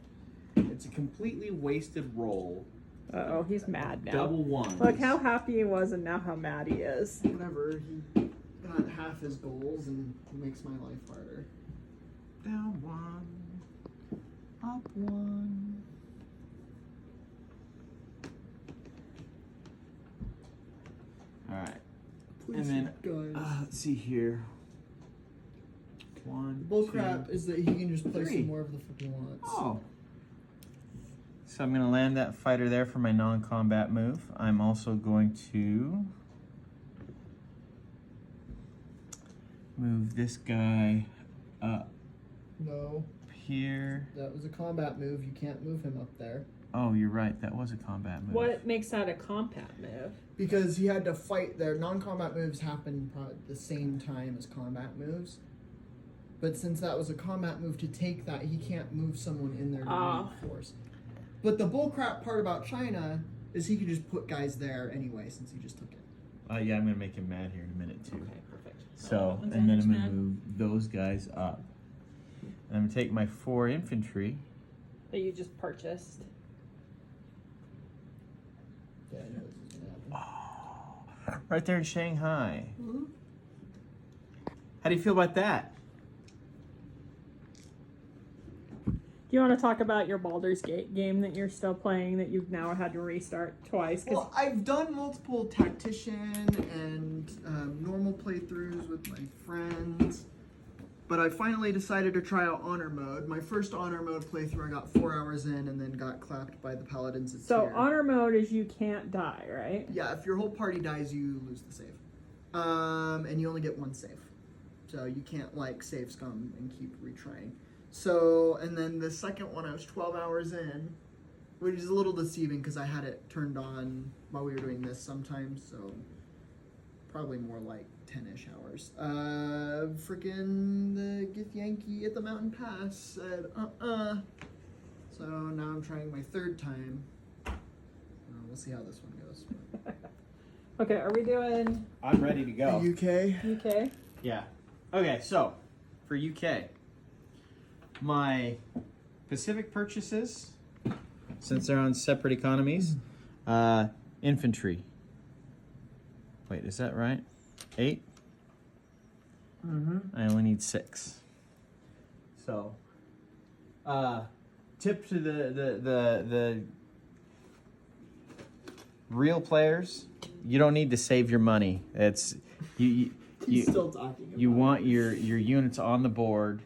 It's a completely wasted roll. Uh-oh, he's mad now. Double 1. Look how happy he was and now how mad he is. Whatever. He got half his goals and makes my life harder. Down 1. Up 1. All right. Please, And guys. Let's see here. 1. The two- bullcrap is that he can just play 3. some more of the fucking wants. Oh. So I'm going to land that fighter there for my non-combat move. I'm also going to move this guy up No, here. that was a combat move. You can't move him up there. Oh, you're right. That was a combat move. What makes that a combat move? Because he had to fight there. Non-combat moves happen probably at the same time as combat moves. But since that was a combat move to take that, he can't move someone in there to Ah. reinforce. But the bullcrap part about China is he could just put guys there anyway since he just took it. Yeah, I'm going to make him mad here in a minute, too. Okay, perfect. So, and then I'm going to move those guys up. And I'm going to take my 4 infantry. That you just purchased. Yeah, I know this is gonna happen. Right there in Shanghai. Mhm. How do you feel about that? Do you want to talk about your Baldur's Gate game that you're still playing that you've now had to restart twice? 'Cause Well, I've done multiple tactician and normal playthroughs with my friends, but I finally decided to try out honor mode. My first honor mode playthrough, I got 4 hours in and then got clapped by the paladins. At so tier. honor mode is you can't die, right? Yeah, if your whole party dies, you lose the save, and you only get 1 save, so you can't like save scum and keep retrying. So, and then the second one, I was 12 hours in, which is a little deceiving because I had it turned on while we were doing this sometimes, so probably more like 10-ish hours. Freaking the Githyanki at the Mountain Pass said, So now I'm trying my 3rd time. We'll see how this one goes. Okay, are we doing I'm ready to go. UK? UK? Yeah. Okay, so for UK, my Pacific purchases, since they're on separate economies, infantry. Wait, is that right? 8? Mm-hmm. I only need 6. So, tip to the real players: you don't need to save your money. It's you Still talking about you want your units on the board.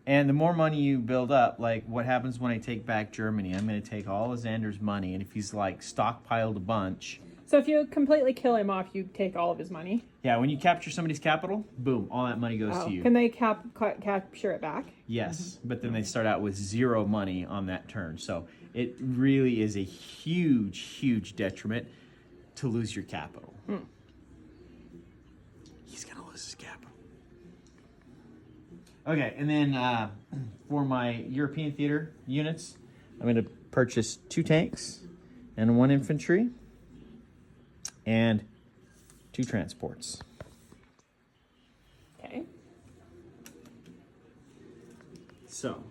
And the more money you build up, like what happens when I take back Germany, I'm going to take all of Xander's money, and if he's like stockpiled a bunch, So if you completely kill him off, you take all of his money. Yeah, when you capture somebody's capital, boom, all that money goes to you. Can they capture it back? Yes, but then they start out with 0 money on that turn. So it really is a huge, huge detriment to lose your capital. He's going to lose his capital. Okay, and then for my European theater units, I'm going to purchase 2 tanks and 1 infantry and 2 transports. Okay. So,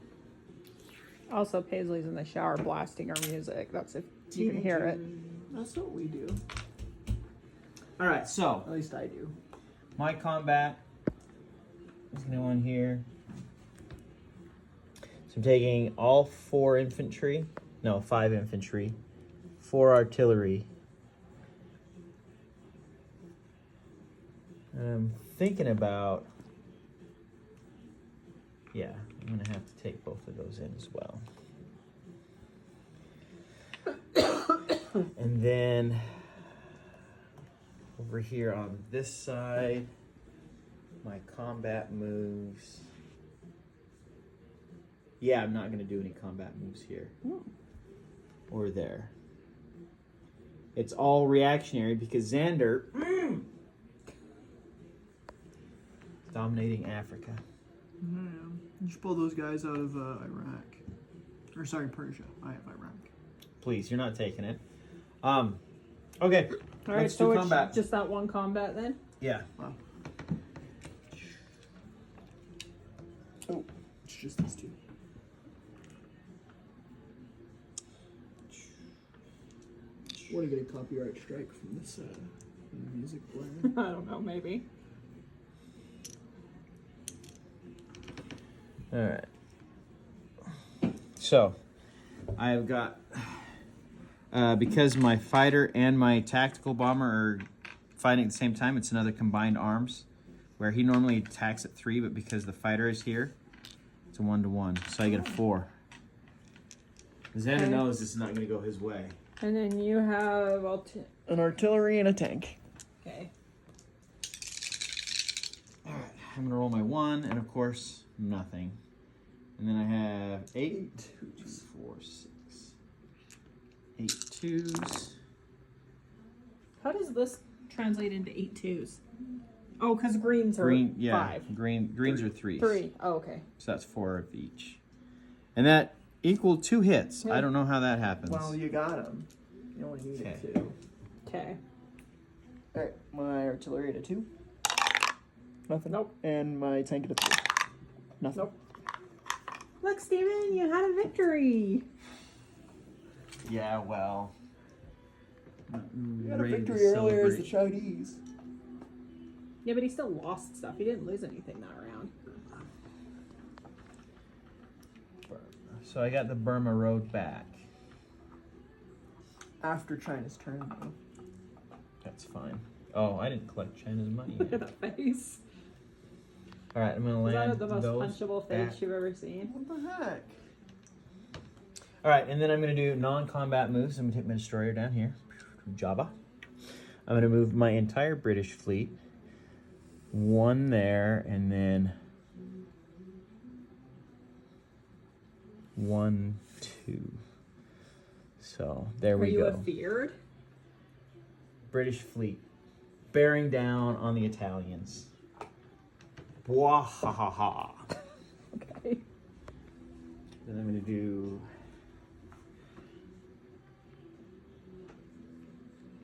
Also, Paisley's in the shower blasting our music. That's if you can hear it. That's what we do. all right, so At least I do. my combat is going to go in here. So I'm taking all 5 infantry, 4 artillery. I'm thinking about, yeah, I'm going to have to take both of those in as well. And then over here on this side, my combat moves. Yeah, I'm not going to do any combat moves here or there. It's all reactionary because Xander dominating Africa. Yeah. You should pull those guys out of Iraq. Or sorry, Persia. I have Iraq. Please, you're not taking it. Okay, All right, let's so do it's combat. just that one combat then? Yeah. Wow. Oh, it's just these 2. Want to get a copyright strike from this music player? I don't know, maybe. All right. So, I've got because my fighter and my tactical bomber are fighting at the same time. It's another combined arms, where he normally attacks at 3, but because the fighter is here, it's a 1-to-1. So I get a 4. Xander Okay. knows this is not going to go his way. And then you have An artillery and a tank. okay. All right, I'm going to roll my 1, and of course, nothing. And then I have 8, 2, 4, 6, 8 twos. How does this translate into 8 twos? Oh, because greens are Green, yeah, 5. greens are 3s. 3. Oh, okay. So that's 4 of each. And that equaled 2 hits. I don't know how that happens. Well, you got him. You only need Okay. 2. Okay. Alright, my artillery at a 2. Nothing. Nope. And my tank at a 3. Nothing. Nope. Look, Steven, you had a victory. Yeah, well. You had a victory earlier as the Chinese. Yeah, but he still lost stuff. He didn't lose anything that round. So I got the Burma Road back. After China's turn, though. That's fine. Oh, I didn't collect China's money Look yet. at that face. All right, I'm gonna Is land that the most those punchable face back. you've ever seen? What the heck? All right, and then I'm gonna do non-combat moves. I'm gonna take my destroyer down here, Java. I'm gonna move my entire British fleet. 1 there, and then 1, 2. So there Are we you go. afeared? British fleet bearing down on the Italians. Bwahaha. Okay. Then I'm gonna do.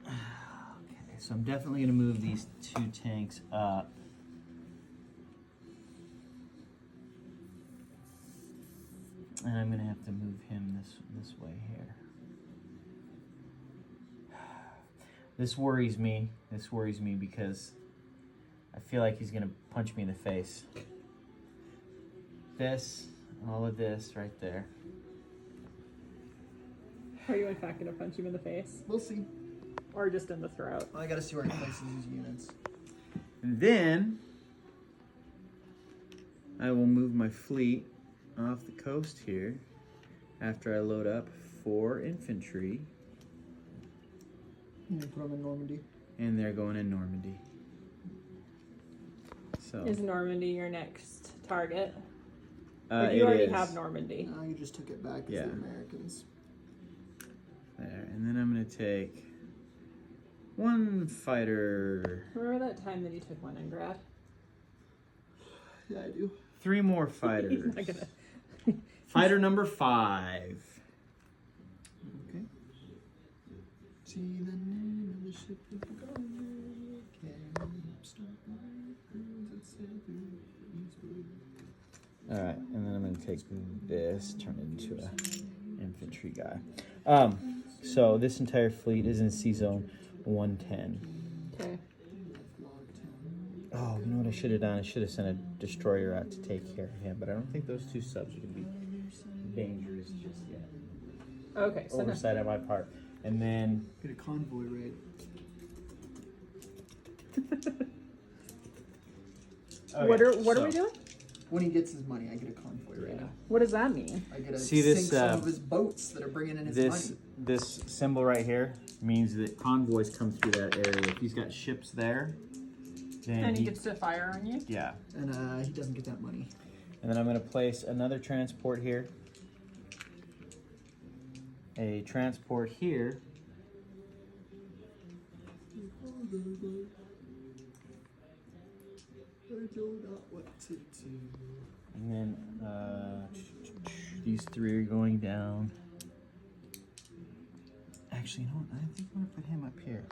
Okay, so I'm definitely gonna move these 2 tanks up. And I'm gonna have to move him this way here. This worries me. This worries me because I feel like he's gonna punch me in the face. This, all of this right there. Are you in fact gonna punch him in the face? We'll see. Or just in the throat? I gotta see where he places his units. And then I will move my fleet off the coast here after I load up 4 infantry. And they put them in Normandy. And they're going in Normandy. So Is Normandy your next target? Or do it you already is have Normandy? No, you just took it back as Yeah. the Americans. there, and then I'm gonna take one fighter, Remember that time that you took Leningrad? Yeah, I do. 3 more He's fighters. not gonna. Fighter number 5. Okay. See the name of the ship is going. Can't stop my cruise and sail through eastward. All right, and then I'm gonna take this, turn it into a infantry guy. So this entire fleet is in C zone 110. Okay. Oh, you know what I should have done? I should have sent a destroyer out to take care of him, but I don't think those 2 subs are gonna be dangerous just yet. Okay. So no, Oversight on my part, and then Get a convoy raid. what are we so- doing? When he gets his money, I get a convoy raid. Yeah. What does that mean? I get to See this, sink some uh, of his boats that are bringing in his This money. this symbol right here means that convoys come through that area. If he's got ships there, then And he gets to fire on you. yeah. And he doesn't get that money. And then I'm going to place another transport here, a transport here, and then these 3 are going down. Actually, you know what? I think I'm going to put him up here.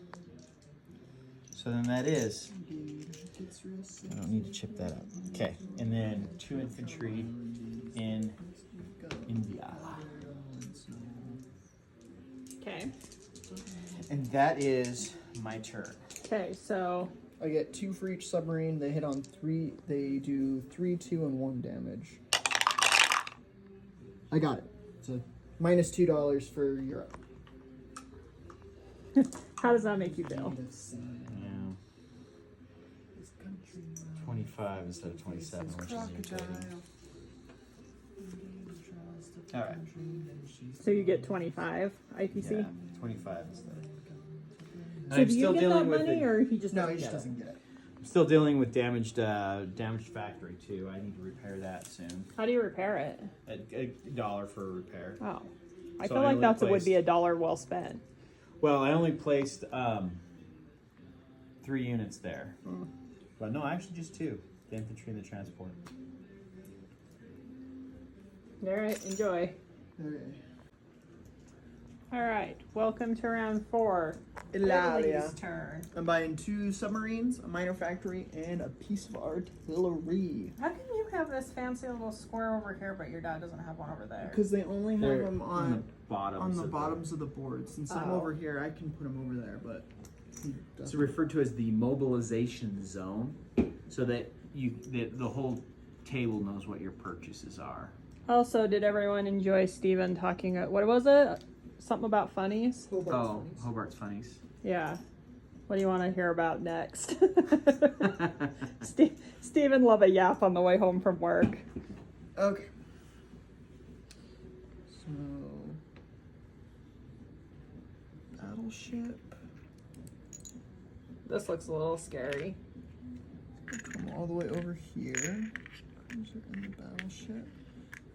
So then that is, I don't need to chip that up. Okay, and then 2 infantry in India. Okay. And that is my turn. Okay. So I get 2 for each submarine. They hit on 3. They do 3, 2, and 1 damage. I got it. So minus $2 for Europe. how does that make you feel? Yeah. 25 instead of 27, which is irritating. All right. So you get 25 IPC. Yeah, 25 instead. And So I'm do you still get dealing that with money, or he just No, doesn't he just get it? doesn't get it. I'm still dealing with damaged factory too. I need to repair that soon. How do you repair it? $1 for a repair. Oh, I So feel I like only that would placed- be $1 well spent. Well, I only placed 3 units there. But no, actually just 2. The infantry and the transport. All right, enjoy. Okay. All right, welcome to round 4. Italia. Italy's turn. I'm buying 2 submarines, a minor factory, and a piece of artillery. How can you have this fancy little square over here, but your dad doesn't have one over there? Because they only have They're them on bottoms. the of bottoms of the board. Since I'm Oh. over here, I can put them over there, but he It's doesn't. referred to as the mobilization zone, so that the whole table knows what your purchases are. Also, did everyone enjoy Steven talking? What was it? Something about funnies? Oh, Hobart's funnies. Yeah. What do you want to hear about next? Steven loved a yap on the way home from work. Okay. So, battleship. This looks a little scary. Come all the way over here. Cruiser and the battleship.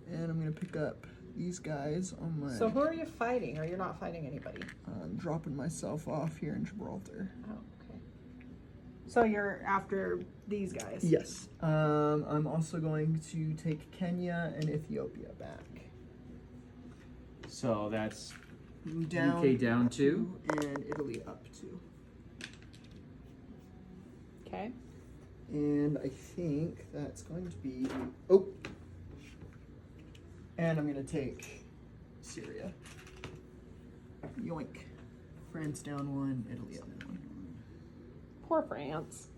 And I'm gonna pick up these guys on my. So who are you fighting? Or you're not fighting anybody? I'm dropping myself off here in Gibraltar. Oh, okay. So you're after these guys? Yes. I'm also going to take Kenya and Ethiopia back. So that's Down UK down 2. and Italy up 2. Okay. And I think that's going to be. Oh! And I'm going to take Syria. Yoink. France down 1, Italy up 1. Poor France.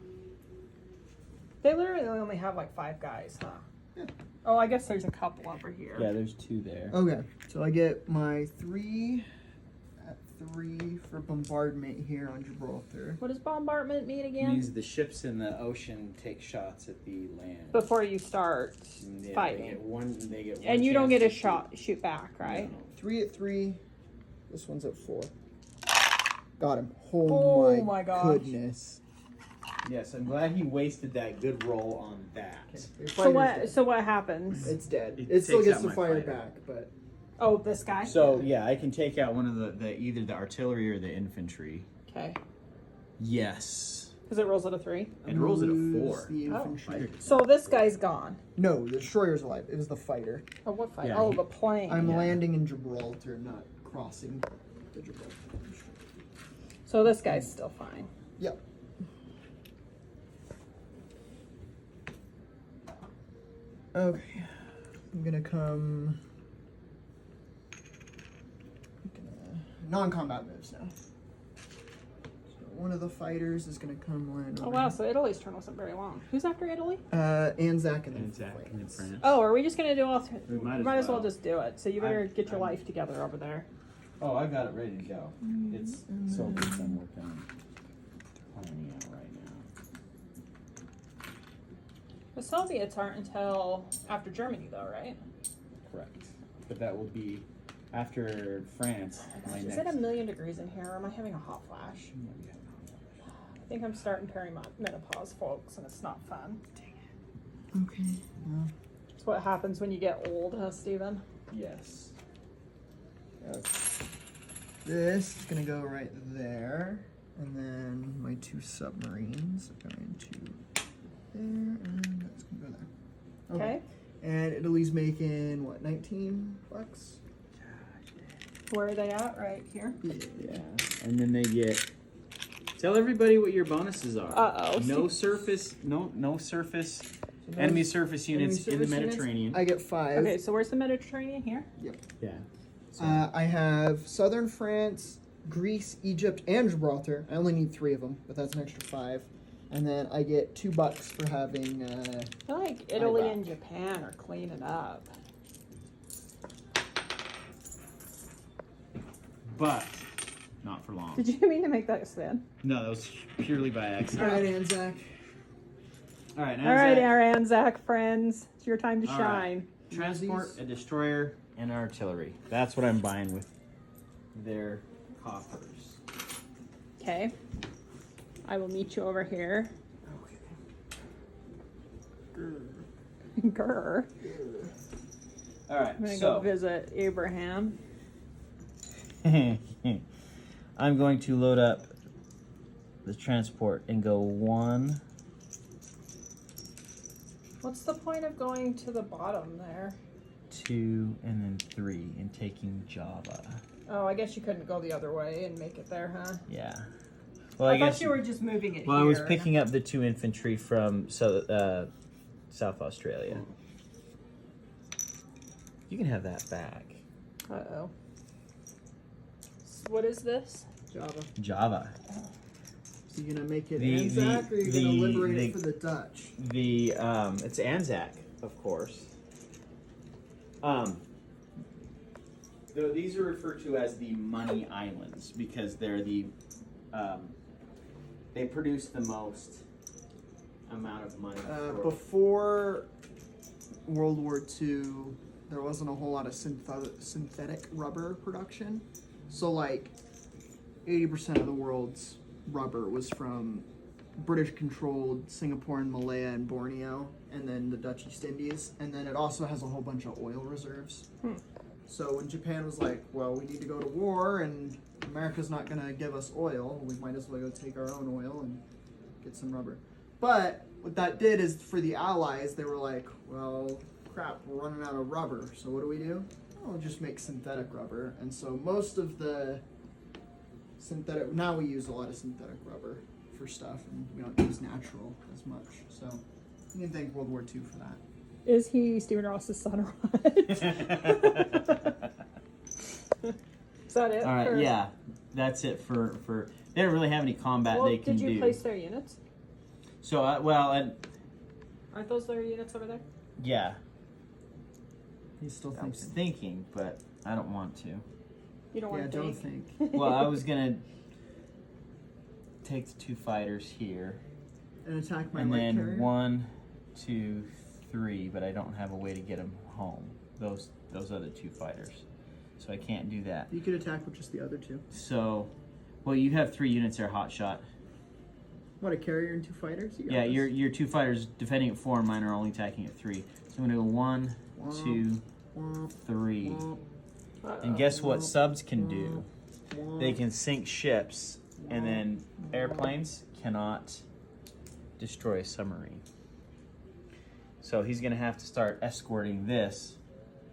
They literally only have like 5 guys, huh? Yeah. Oh, I guess there's a couple over here. Yeah, there's 2 there. Okay, so I get my 3 at 3 for bombardment here on Gibraltar. What does bombardment mean It again? means the ships in the ocean take shots at the land. Before you start And they fighting. get one. They get one And you don't chance get a to shoot back, right? No. 3 at 3. This one's at 4. Got him. Oh my gosh. goodness. Yes, I'm glad he wasted that good roll on that. Your So fighter's what? dead. So what happens? It's dead. It It still takes gets out the my fire fighter. back, but Oh, this guy. So yeah, I can take out one of the either the artillery or the infantry. Okay. Yes. Because it rolls at a 3. It rolls at a lose 4. The Oh. infantry. So this guy's gone. No, the destroyer's alive. It was the fighter. Oh, what fight? Yeah, Oh, he- the plane. I'm Yeah. landing in Gibraltar, not crossing the Gibraltar. So this guy's still fine. Yep. Okay. I'm gonna come. Non-combat moves now. So one of the fighters is gonna come land. Oh over wow, here. so Italy's turn wasn't very long. Who's after Italy? Anzac and then And Zach and then France. France. Oh, are we just gonna do all three? We might Might as as well well. just do it. So you better get your I'm- life together over there. Oh, I got it ready to go. It's Soviets I'm working on planning out right now. The Soviets aren't until after Germany, though, right? Correct. But that will be after France. My Is next. it a million degrees in here, or am I having a hot flash? I think I'm starting perimenopause, folks, and it's not fun. Okay. Well, It's what happens when you get old, huh, Steven? Yes. this is gonna go right there, and then my 2 submarines are going to there, and that's gonna go there. Okay. And Italy's making what, $19? Where are they at? Right here. Yeah. And then they get. Tell everybody what your bonuses are. Uh-oh. No surface. No surface. So no- Enemy surface units in the surface units? Mediterranean. I get 5. Okay, so where's the Mediterranean here? Yeah. So, I have southern France, Greece, Egypt, and Gibraltar. I only need 3 of them, but that's an extra 5. And then I get $2 for having. I feel like Italy Iraq. and Japan are cleaning up. but not for long. Did you mean to make that spin? No, that was purely by All accident. right, Anzac. All right. All right, Anzac, our Anzac friends. It's your time to All shine. Transport, a destroyer, and artillery. That's what I'm buying with their coffers. Okay. I will meet you over here. Grr. All right. I'm gonna go So visit Abraham. I'm going to load up the transport and go 1. What's the point of going to the bottom there? 2, and then 3, and taking Java. Oh, I guess you couldn't go the other way and make it there, huh? Yeah. Well, I, I guess. thought you were just moving it Well, here. I was picking up the 2 infantry from South Australia. You can have that back. Uh-oh. What is this? Java. Java. So you gonna make it The- Anzac, or you gonna the- liberate the- it for the Dutch? The it's Anzac, of course. Though these are referred to as the Money Islands because they're the they produce the most amount of money. for- Before World War II, there wasn't a whole lot of synthetic rubber production. So, like, 80% of the world's rubber was from British-controlled Singapore and Malaya and Borneo, and then the Dutch East Indies. And then it also has a whole bunch of oil reserves. So when Japan was like, well, we need to go to war, and America's not going to give us oil, we might as well go take our own oil and get some rubber. But what that did is for the Allies, they were like, well, crap, we're running out of rubber. So what do? Oh, we'll just make synthetic rubber. And so most of the synthetic, now we use a lot of synthetic rubber for stuff, and we don't use natural as much. So you can thank World War II for that. Is he Stephen Ross's son or what? Is that it? All right, for- yeah, that's it for. They don't really have any combat Well, they can did you do. place their units? So Aren't those their units over there? yeah, He's still I was thinking, but I don't want to. You don't Yeah, want to don't think. think. Well, I was gonna take the 2 fighters here, And attack my and light then carrier. 1, 2, 3, but I don't have a way to get them home. Those other 2 fighters, so I can't do that. You could attack with just the other 2. So, Well, you have 3 units there, hot shot. What, a carrier and 2 fighters? You got Yeah, this. your 2 fighters defending at 4 and mine are only attacking at 3. So I'm gonna go 1, 2, Womp, 3. womp, And guess what subs can do? womp. They can sink ships, and then airplanes cannot destroy a submarine. So he's gonna have to start escorting this,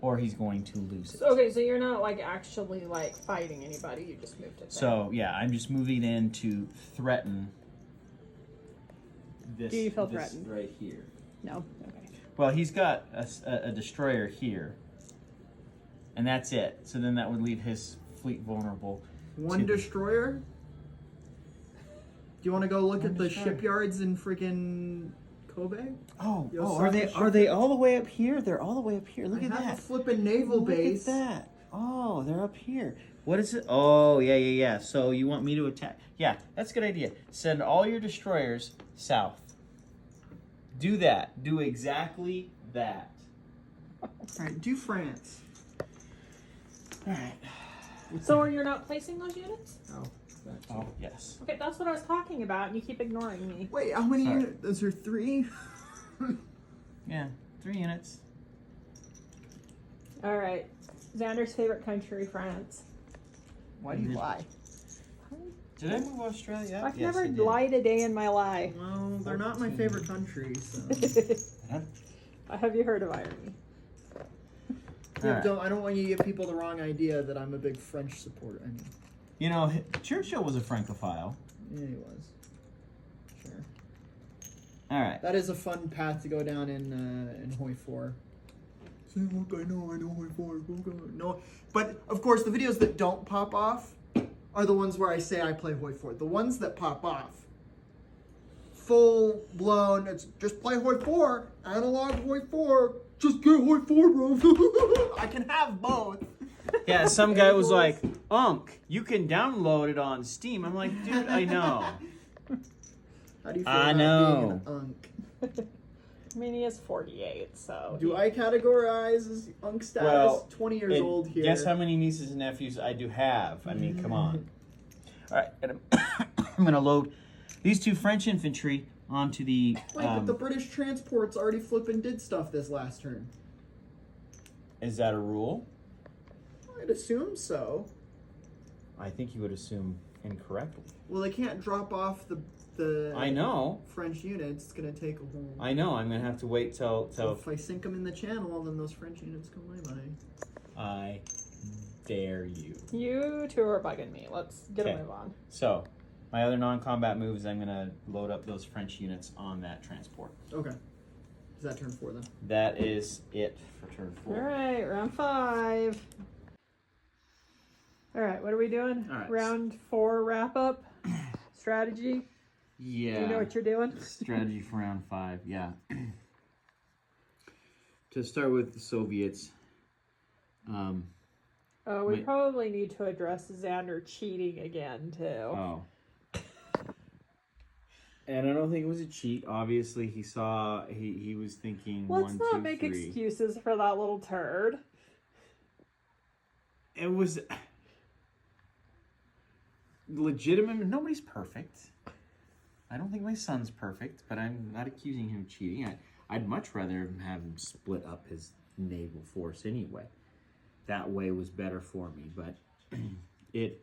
or he's going to lose it. Okay, so you're not like actually like fighting anybody. You just moved it. There. So yeah, I'm just moving in to threaten this. Do you feel this threatened? right here? No. Okay. Well, he's got a destroyer here, and that's it. So then that would leave his fleet vulnerable. One to- destroyer? Do you want to go look One at the destroyer. shipyards in freaking Kobe? Oh, Yo, are they Sasha all the way up here? They're all the way up here. Look I at have that. a flippin' naval Look base. at that. Oh, they're up here. What is it? Oh, yeah. So you want me to attack? Yeah, that's a good idea. Send all your destroyers south. Do that. Do exactly that. Alright, do France. All right. So you're not placing those units? Oh, yes. Okay, that's what I was talking about, and you keep ignoring me. Wait, how many Sorry. units? Those are 3? Yeah, 3 units. All right. Xander's favorite country, France. Why do you lie? Did I move Australia? I've Yes, never I did. lied a day in my life. Well, they're not my favorite country, so. Have you heard of irony? Yeah, Alright. I don't want you to give people the wrong idea that I'm a big French supporter. I mean, You know, Churchill was a Francophile. yeah, he was. Sure. All right. That is a fun path to go down in Hoi 4. See, look, I know Hoi 4. No, but of course, the videos that don't pop off are the ones where I say I play Hoi 4. The ones that pop off, full blown. It's just play Hoi 4, analog Hoi 4. Just get Hoi 4, bro. I can have both. Yeah, some guy was like, you can download it on Steam. I'm like, dude, I know. How do you feel I about know. being an unk? I mean, he is 48, so. Do I categorize as unk status? Well, 20 years And old here. guess how many nieces and nephews I do have? I mean, come on. All right, and I'm going to load these 2 French infantry onto the... Wait, but the British transports already flippin' did stuff this last turn. Is that a rule? I'd assume so. I think you would assume incorrectly. Well, they can't drop off the I know. French units. It's gonna take a whole. I know. I'm going to have to wait till So if I sink them in the channel, then those French units go bye-bye. I dare you. You two are bugging me. Let's get Okay. a move on. So, my other non-combat moves, I'm going to load up those French units on that transport. Okay. Is that turn 4 then? That is it for turn 4. All right, round 5. All right, what are we doing? All right. Round 4 wrap up. Strategy. Yeah. You know what you're doing? Strategy for round 5, yeah. To start with the Soviets, We Wait. probably need to address Xander cheating again too. oh. And I don't think it was a cheat. Obviously, he saw, he was thinking Let's 1, not 2, make 3. excuses for that little turd. It was legitimate. Nobody's perfect. I don't think my son's perfect, but I'm not accusing him of cheating. I'd much rather have him split up his naval force anyway. That way was better for me, but it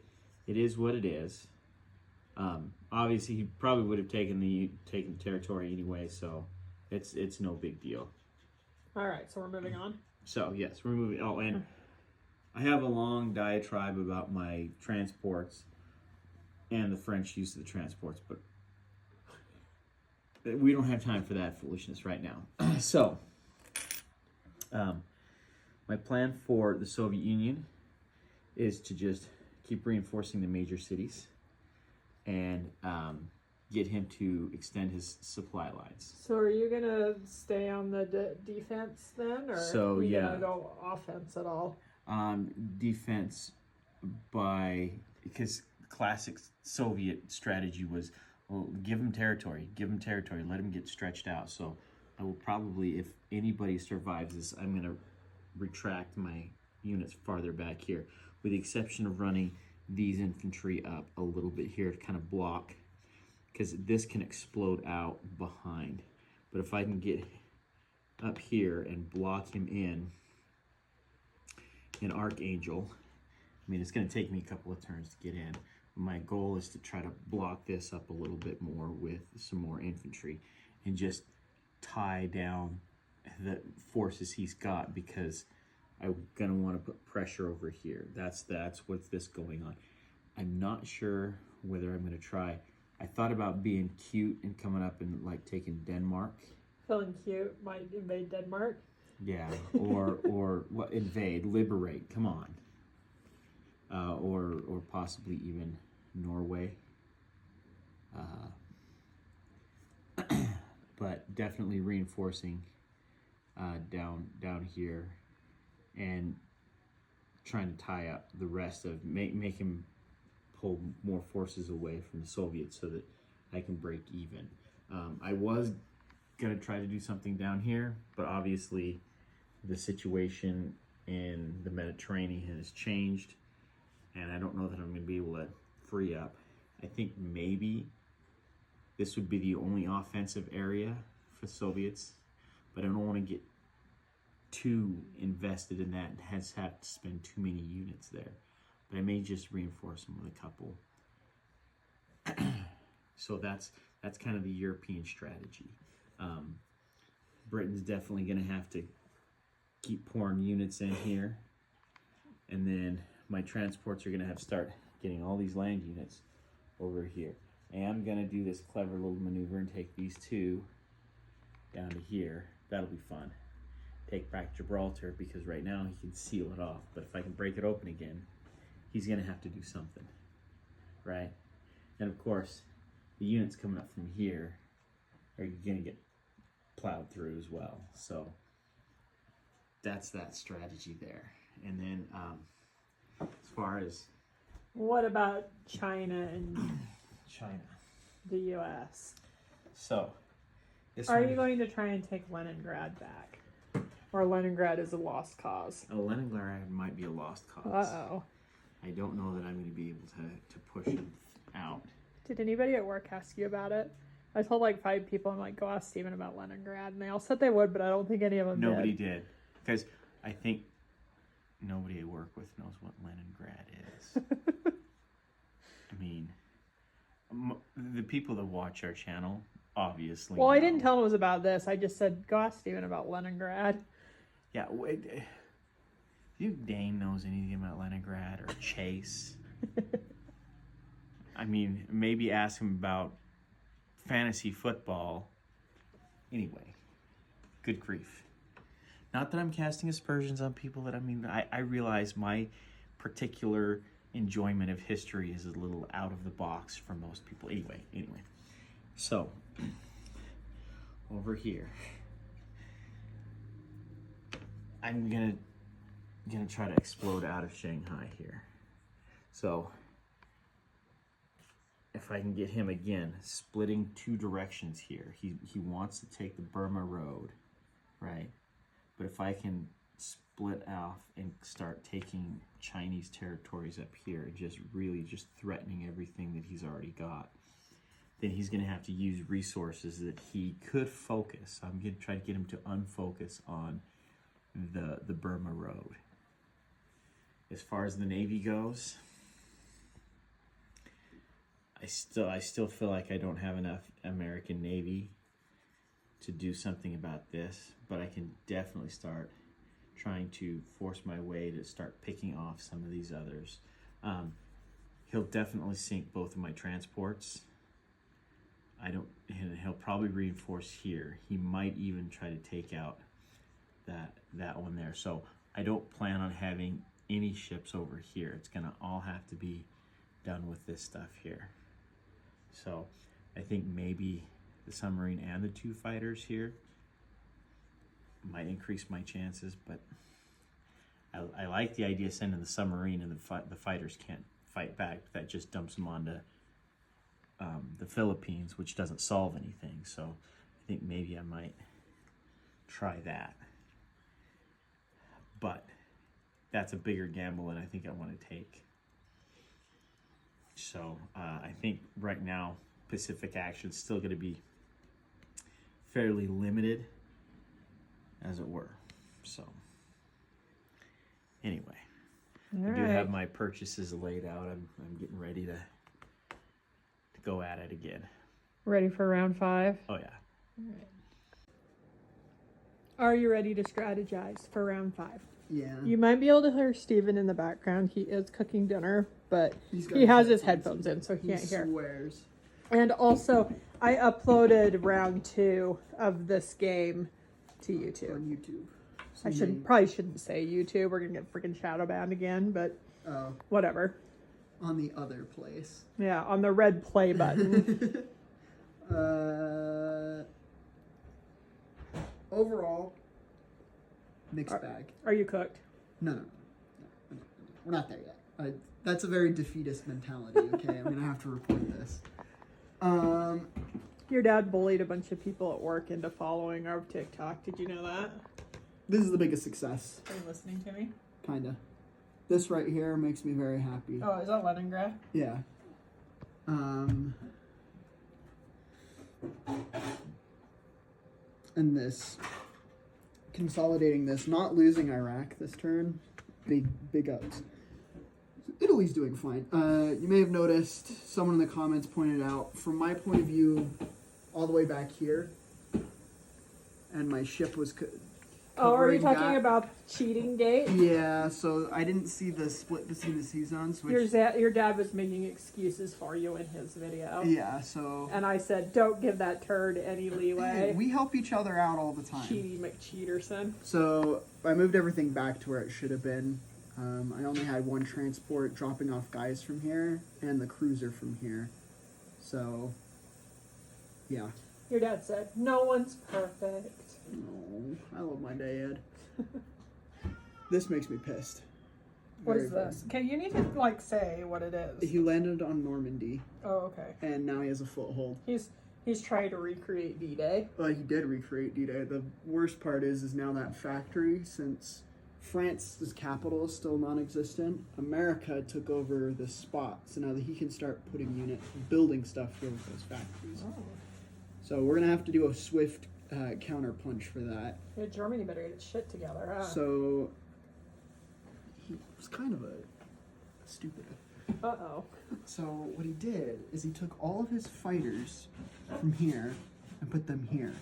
is what it is. Obviously, he probably would have taken the territory anyway, so it's no big deal. All right, so we're moving on. So yes, we're moving. Oh, and I have a long diatribe about my transports and the French use of the transports, but we don't have time for that foolishness right now. So, my plan for the Soviet Union is to just keep reinforcing the major cities and get him to extend his supply lines. So are you gonna stay on the defense then, or So, are you yeah. gonna go offense at all? Defense because classic Soviet strategy was, well, give them territory, let them get stretched out. So I will probably, if anybody survives this, I'm going to retract my units farther back here, with the exception of running these infantry up a little bit here to kind of block, because this can explode out behind. But if I can get up here and block him in Archangel, I mean, it's going to take me a couple of turns to get in. My goal is to try to block this up a little bit more with some more infantry and just tie down the forces he's got, because I'm going to want to put pressure over here. That's what's this going on. I'm not sure whether I'm going to try. I thought about being cute and coming up and like taking Denmark. Feeling cute, might invade Denmark. Yeah, or what, invade, liberate, come on. Or possibly even Norway. But definitely reinforcing down here and trying to tie up the rest of, make him pull more forces away from the Soviets so that I can break even. I was gonna try to do something down here, but obviously the situation in the Mediterranean has changed, and I don't know that I'm gonna be able to free up. I think maybe this would be the only offensive area for Soviets, but I don't want to get too invested in that and have to spend too many units there. But I may just reinforce them with a couple. So that's kind of the European strategy. Britain's definitely going to have to keep pouring units in here, and then my transports are going to have to start getting all these land units over here. I am going to do this clever little maneuver and take these two down to here. That'll be fun. Take back Gibraltar, because right now he can seal it off, but if I can break it open again, he's going to have to do something, right? And of course, the units coming up from here are going to get plowed through as well. So that's that strategy there. And then as far as What about China and China, the U.S.? so this Are one- you going to try and take Leningrad back? Or Leningrad is a lost cause? Oh, Leningrad might be a lost cause. Uh-oh. I don't know that I'm going to be able to push him out. Did anybody at work ask you about it? I told like 5 people, I'm like, go ask Steven about Leningrad. And they all said they would, but I don't think any of them Nobody did. did, because I think nobody I work with knows what Leningrad is. I mean, the people that watch our channel obviously Well, I know. didn't tell him it was about this. I just said, go ask Steven about Leningrad. Yeah, wait, do you think Dane knows anything about Leningrad or Chase? I mean, maybe ask him about fantasy football. Anyway, good grief. Not that I'm casting aspersions on people that, I mean, I realize my particular enjoyment of history is a little out of the box for most people. Anyway. So, over here, I'm gonna try to explode out of Shanghai here. So, if I can get him again, splitting 2 directions here. He wants to take the Burma Road, right? But if I can split off and start taking Chinese territories up here, just really just threatening everything that he's already got, then he's going to have to use resources that he could focus. I'm going to try to get him to unfocus on the Burma Road. As far as the Navy goes, I still feel like I don't have enough American Navy to do something about this, but I can definitely start trying to force my way to start picking off some of these others. He'll definitely sink both of my transports. And he'll probably reinforce here. He might even try to take out that one there. So I don't plan on having any ships over here. It's gonna all have to be done with this stuff here. So I think maybe the submarine and the 2 fighters here might increase my chances, but I like the idea of sending the submarine and the fighters can't fight back. That just dumps them onto the Philippines, which doesn't solve anything. So I think maybe I might try that. But that's a bigger gamble than I think I want to take. So I think right now Pacific action's still going to be fairly limited, as it were. So anyway, All I do right. have my purchases laid out. I'm getting ready to go at it again. Ready for round 5? Oh yeah. Are you ready to strategize for round 5? Yeah. You might be able to hear Steven in the background. He is cooking dinner, but He's got he has his headphones in, so he can't hear. Swears. And also, I uploaded round 2 of this game to YouTube. On YouTube. So I probably shouldn't say YouTube. We're gonna get freaking shadow banned again, but Oh, whatever. on the other place. Yeah, on the red play button. Overall, mixed bag. Are you cooked? No. We're not there yet. That's a very defeatist mentality. Okay, I'm gonna have to report this. Your dad bullied a bunch of people at work into following our TikTok. Did you know that? This is the biggest success, Are you listening to me? kinda. This right here makes me very happy. Oh, is that Leningrad? Yeah. And this, consolidating this, not losing Iraq this turn, big ups. Italy's doing fine. You may have noticed, someone in the comments pointed out, from my point of view, all the way back here, and my ship was Oh, are you covering talking that. about cheating gate? Yeah, so I didn't see the split between the sea zones, which, Your dad was making excuses for you in his video. yeah, so... And I said, don't give that turd any leeway. We help each other out all the time. Cheaty McCheaterson. So I moved everything back to where it should have been. I only had one transport dropping off guys from here and the cruiser from here. So, yeah. Your dad said, no one's perfect. Oh, I love my dad. This makes me pissed. What Very is this? pissed. Okay, you need to like say what it is. He landed on Normandy, Oh, okay. and now he has a foothold. He's trying to recreate D-Day. Well, he did recreate D-Day. The worst part is now that factory, since France's capital is still non-existent, America took over the spot, so now that he can start building stuff here with those factories. Oh. So we're gonna have to do a swift counter punch for that. Yeah, Germany better get its shit together, huh? So he was kind of a stupid. Uh-oh. So what he did is he took all of his fighters from here and put them here.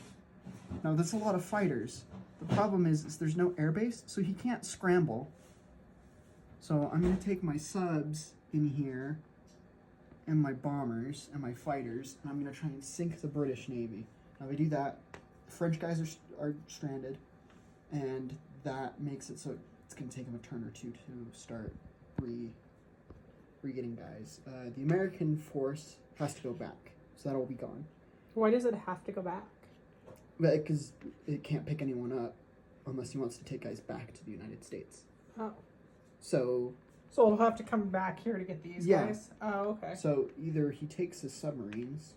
Now that's a lot of fighters. The problem is there's no airbase, so he can't scramble. So I'm gonna take my subs in here and my bombers and my fighters, and I'm gonna try and sink the British Navy. Now if I do that, the French guys are stranded, and that makes it so it's gonna take him a turn or two to start re-getting guys. The American force has to go back, so that'll be gone. Why does it have to go back? Because it can't pick anyone up unless he wants to take guys back to the United States. Oh. So So it'll have to come back here to get these Yeah. guys? Oh, okay. So either he takes his submarines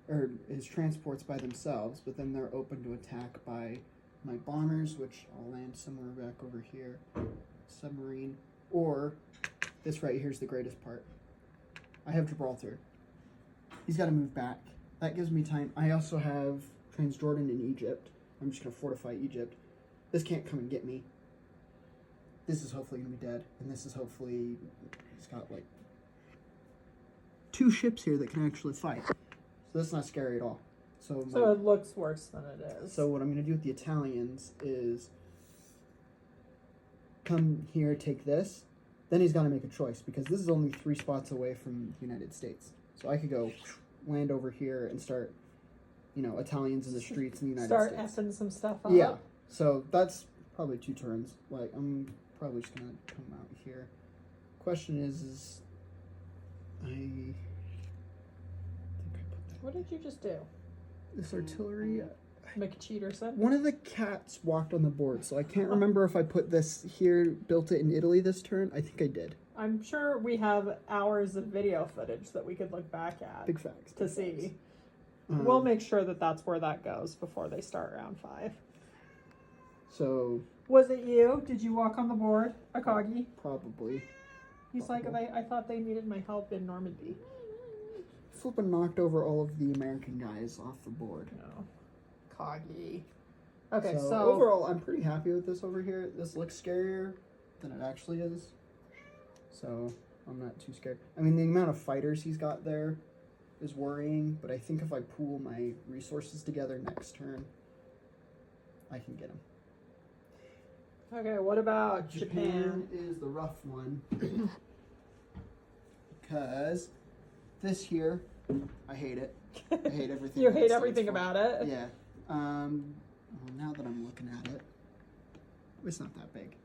or his transports by themselves, but then they're open to attack by my bombers, which I'll land somewhere back over here, submarine, or this right here is the greatest part. I have Gibraltar. He's got to move back. That gives me time. I also have Transjordan in Egypt. I'm just going to fortify Egypt. This can't come and get me. This is hopefully going to be dead, and this is hopefully, he's got like 2 ships here that can actually fight. So that's not scary at all. So it looks worse than it is. so what I'm going to do with the Italians is come here, take this. Then he's got to make a choice because this is only 3 spots away from the United States. So I could go land over here and start, Italians in the streets in the United Start States. effing some stuff up. Yeah. So that's probably 2 turns. Like I'm probably just going to come out here. Question is I think I put that. What did you just do? This artillery. McCheaterson? One of the cats walked on the board, so I can't remember if I put this here, built it in Italy this turn. I think I did. I'm sure we have hours of video footage that we could look back at Big facts. to big facts. see. Um, We'll make sure that that's where that goes before they start round 5. So Was it you? Did you walk on the board, Akagi? probably. He's like, I thought they needed my help in Normandy. Flippin' knocked over all of the American guys off the board. No. Coggy. Okay, So, so overall, I'm pretty happy with this over here. This looks scarier than it actually is. So I'm not too scared. I mean, the amount of fighters he's got there is worrying, but I think if I pool my resources together next turn, I can get him. okay, what about Japan? is the rough one. Because this here, I hate it. I hate everything. You that it hate stands everything for. about it? Yeah. Well, now that I'm looking at it, it's not that big.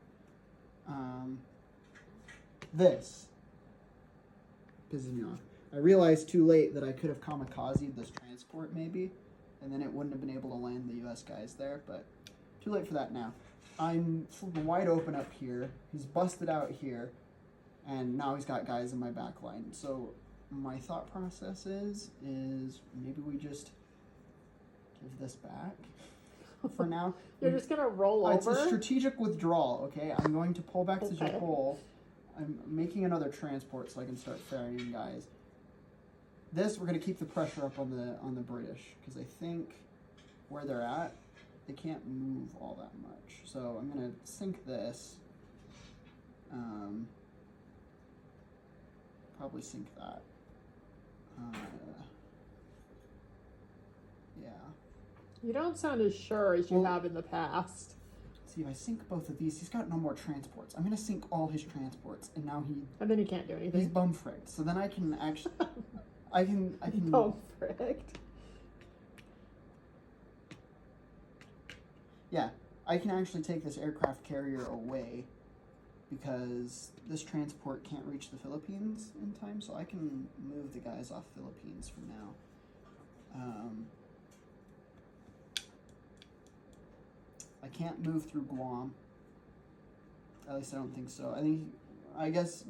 This pisses me off. I realized too late that I could have kamikazed this transport maybe, and then it wouldn't have been able to land the U.S. guys there, but too late for that now. I'm wide open up here. He's busted out here, and now he's got guys in my back line. So my thought process is maybe we just give this back for now. You're just gonna roll It's a over? strategic withdrawal, okay? I'm going to pull back to Okay. Jahol. I'm making another transport so I can start ferrying guys. This, we're going to keep the pressure up on the British, because I think where they're at, they can't move all that much. So I'm going to sink this. Probably sink that. Yeah. You don't sound as sure as you Well- have in the past. See, if I sink both of these, he's got no more transports. I'm going to sink all his transports, and now And then you can't do he's anything. bum fricked. So then I can actually, I can. Oh, fricked. Yeah, I can actually take this aircraft carrier away because this transport can't reach the Philippines in time, so I can move the guys off Philippines for now. I can't move through Guam. At least I don't think so. I guess.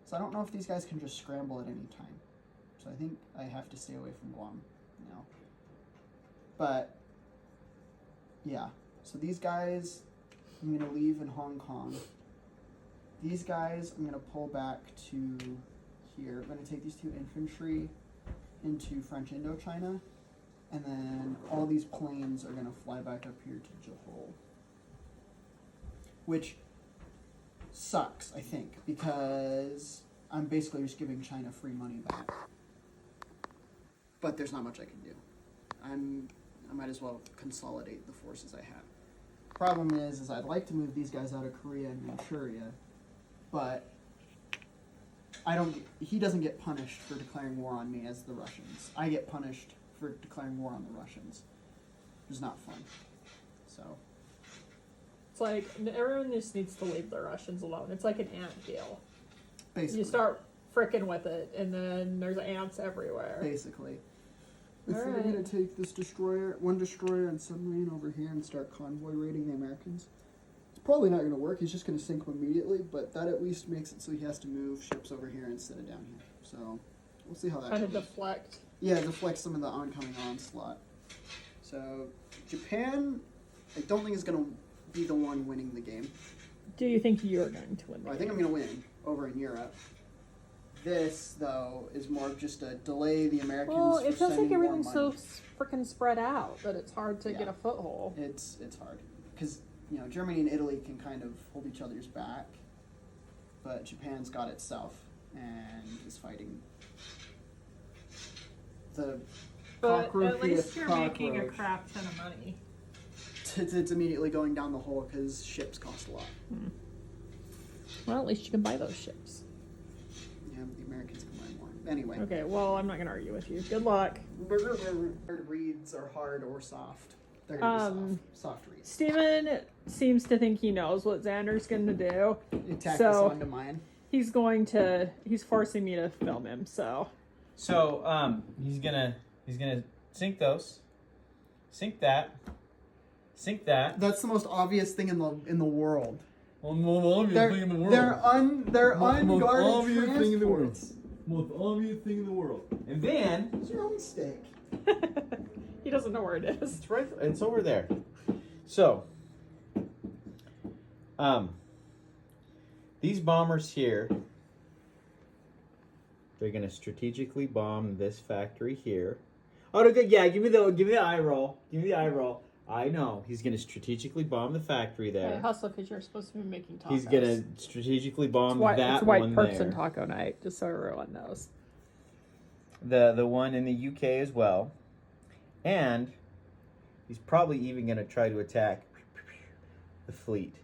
So I don't know if these guys can just scramble at any time. So I think I have to stay away from Guam now. But yeah, so these guys I'm going to leave in Hong Kong. These guys I'm going to pull back to here. I'm going to take these two infantry into French Indochina, and then all these planes are going to fly back up here to Johor. Which sucks, I think, because I'm basically just giving China free money back. But there's not much I can do. I might as well consolidate the forces I have. Problem is I'd like to move these guys out of Korea and Manchuria, but he doesn't get punished for declaring war on me as the Russians. I get punished for declaring war on the Russians. Which is not fun. So It's like everyone just needs to leave the Russians alone. It's like an ant deal. basically. You start frickin' with it, and then there's ants everywhere. Basically. I think I'm Alright. going to take this one destroyer and submarine over here and start convoy raiding the Americans. It's probably not going to work. He's just going to sink them immediately, but that at least makes it so he has to move ships over here instead of down here. So we'll see how that Kind of goes. deflect. Yeah, deflect some of the oncoming onslaught. So Japan, I don't think is going to be the one winning the game. Do you think you're going to win? I think I'm going to win over in Europe. This, though, is more of just a delay the Americans. Well, for it feels like sending more everything's so money. freaking spread out that it's hard to Yeah. get a foothold. It's hard because Germany and Italy can kind of hold each other's back, but Japan's got itself and is fighting the But at cockroachiest least you're making a cockroach. crap ton of money. It's immediately going down the hole because ships cost a lot. Well, at least you can buy those ships. Yeah, but the Americans can buy more. Anyway, Okay, well, I'm not going to argue with you. Good luck. hard reads are hard or soft. They're gonna be soft reads. Steven seems to think he knows what Xander's going to do. Attack So- this onto mine. He's forcing me to film him, so. So he's gonna sink those, sink that. That's the most obvious thing in the world. Well, the most obvious They're thing in the world. they're Most unguarded obvious thing in the world. transports. Most obvious thing in the world. And then It's your own mistake. He doesn't know where it is. it's right. It's over there. So, These bombers here, they're gonna strategically bomb this factory here. Oh, okay, yeah, give me the eye roll. Give me the eye roll. I know he's gonna strategically bomb the factory Hey, there. hustle, because you're supposed to be making tacos. He's gonna strategically bomb that it's white one person there. taco night, just so everyone knows. The one in the UK as well, and he's probably even gonna try to attack the fleet,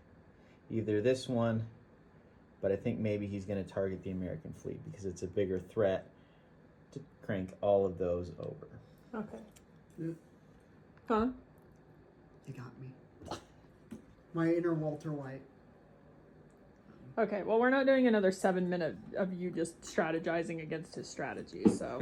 either this one, but I think maybe he's gonna target the American fleet because it's a bigger threat to crank all of those over. Okay. Yeah. Huh? You got me. My inner Walter White. Okay, well, we're not doing another 7 minute of you just strategizing against his strategy, so.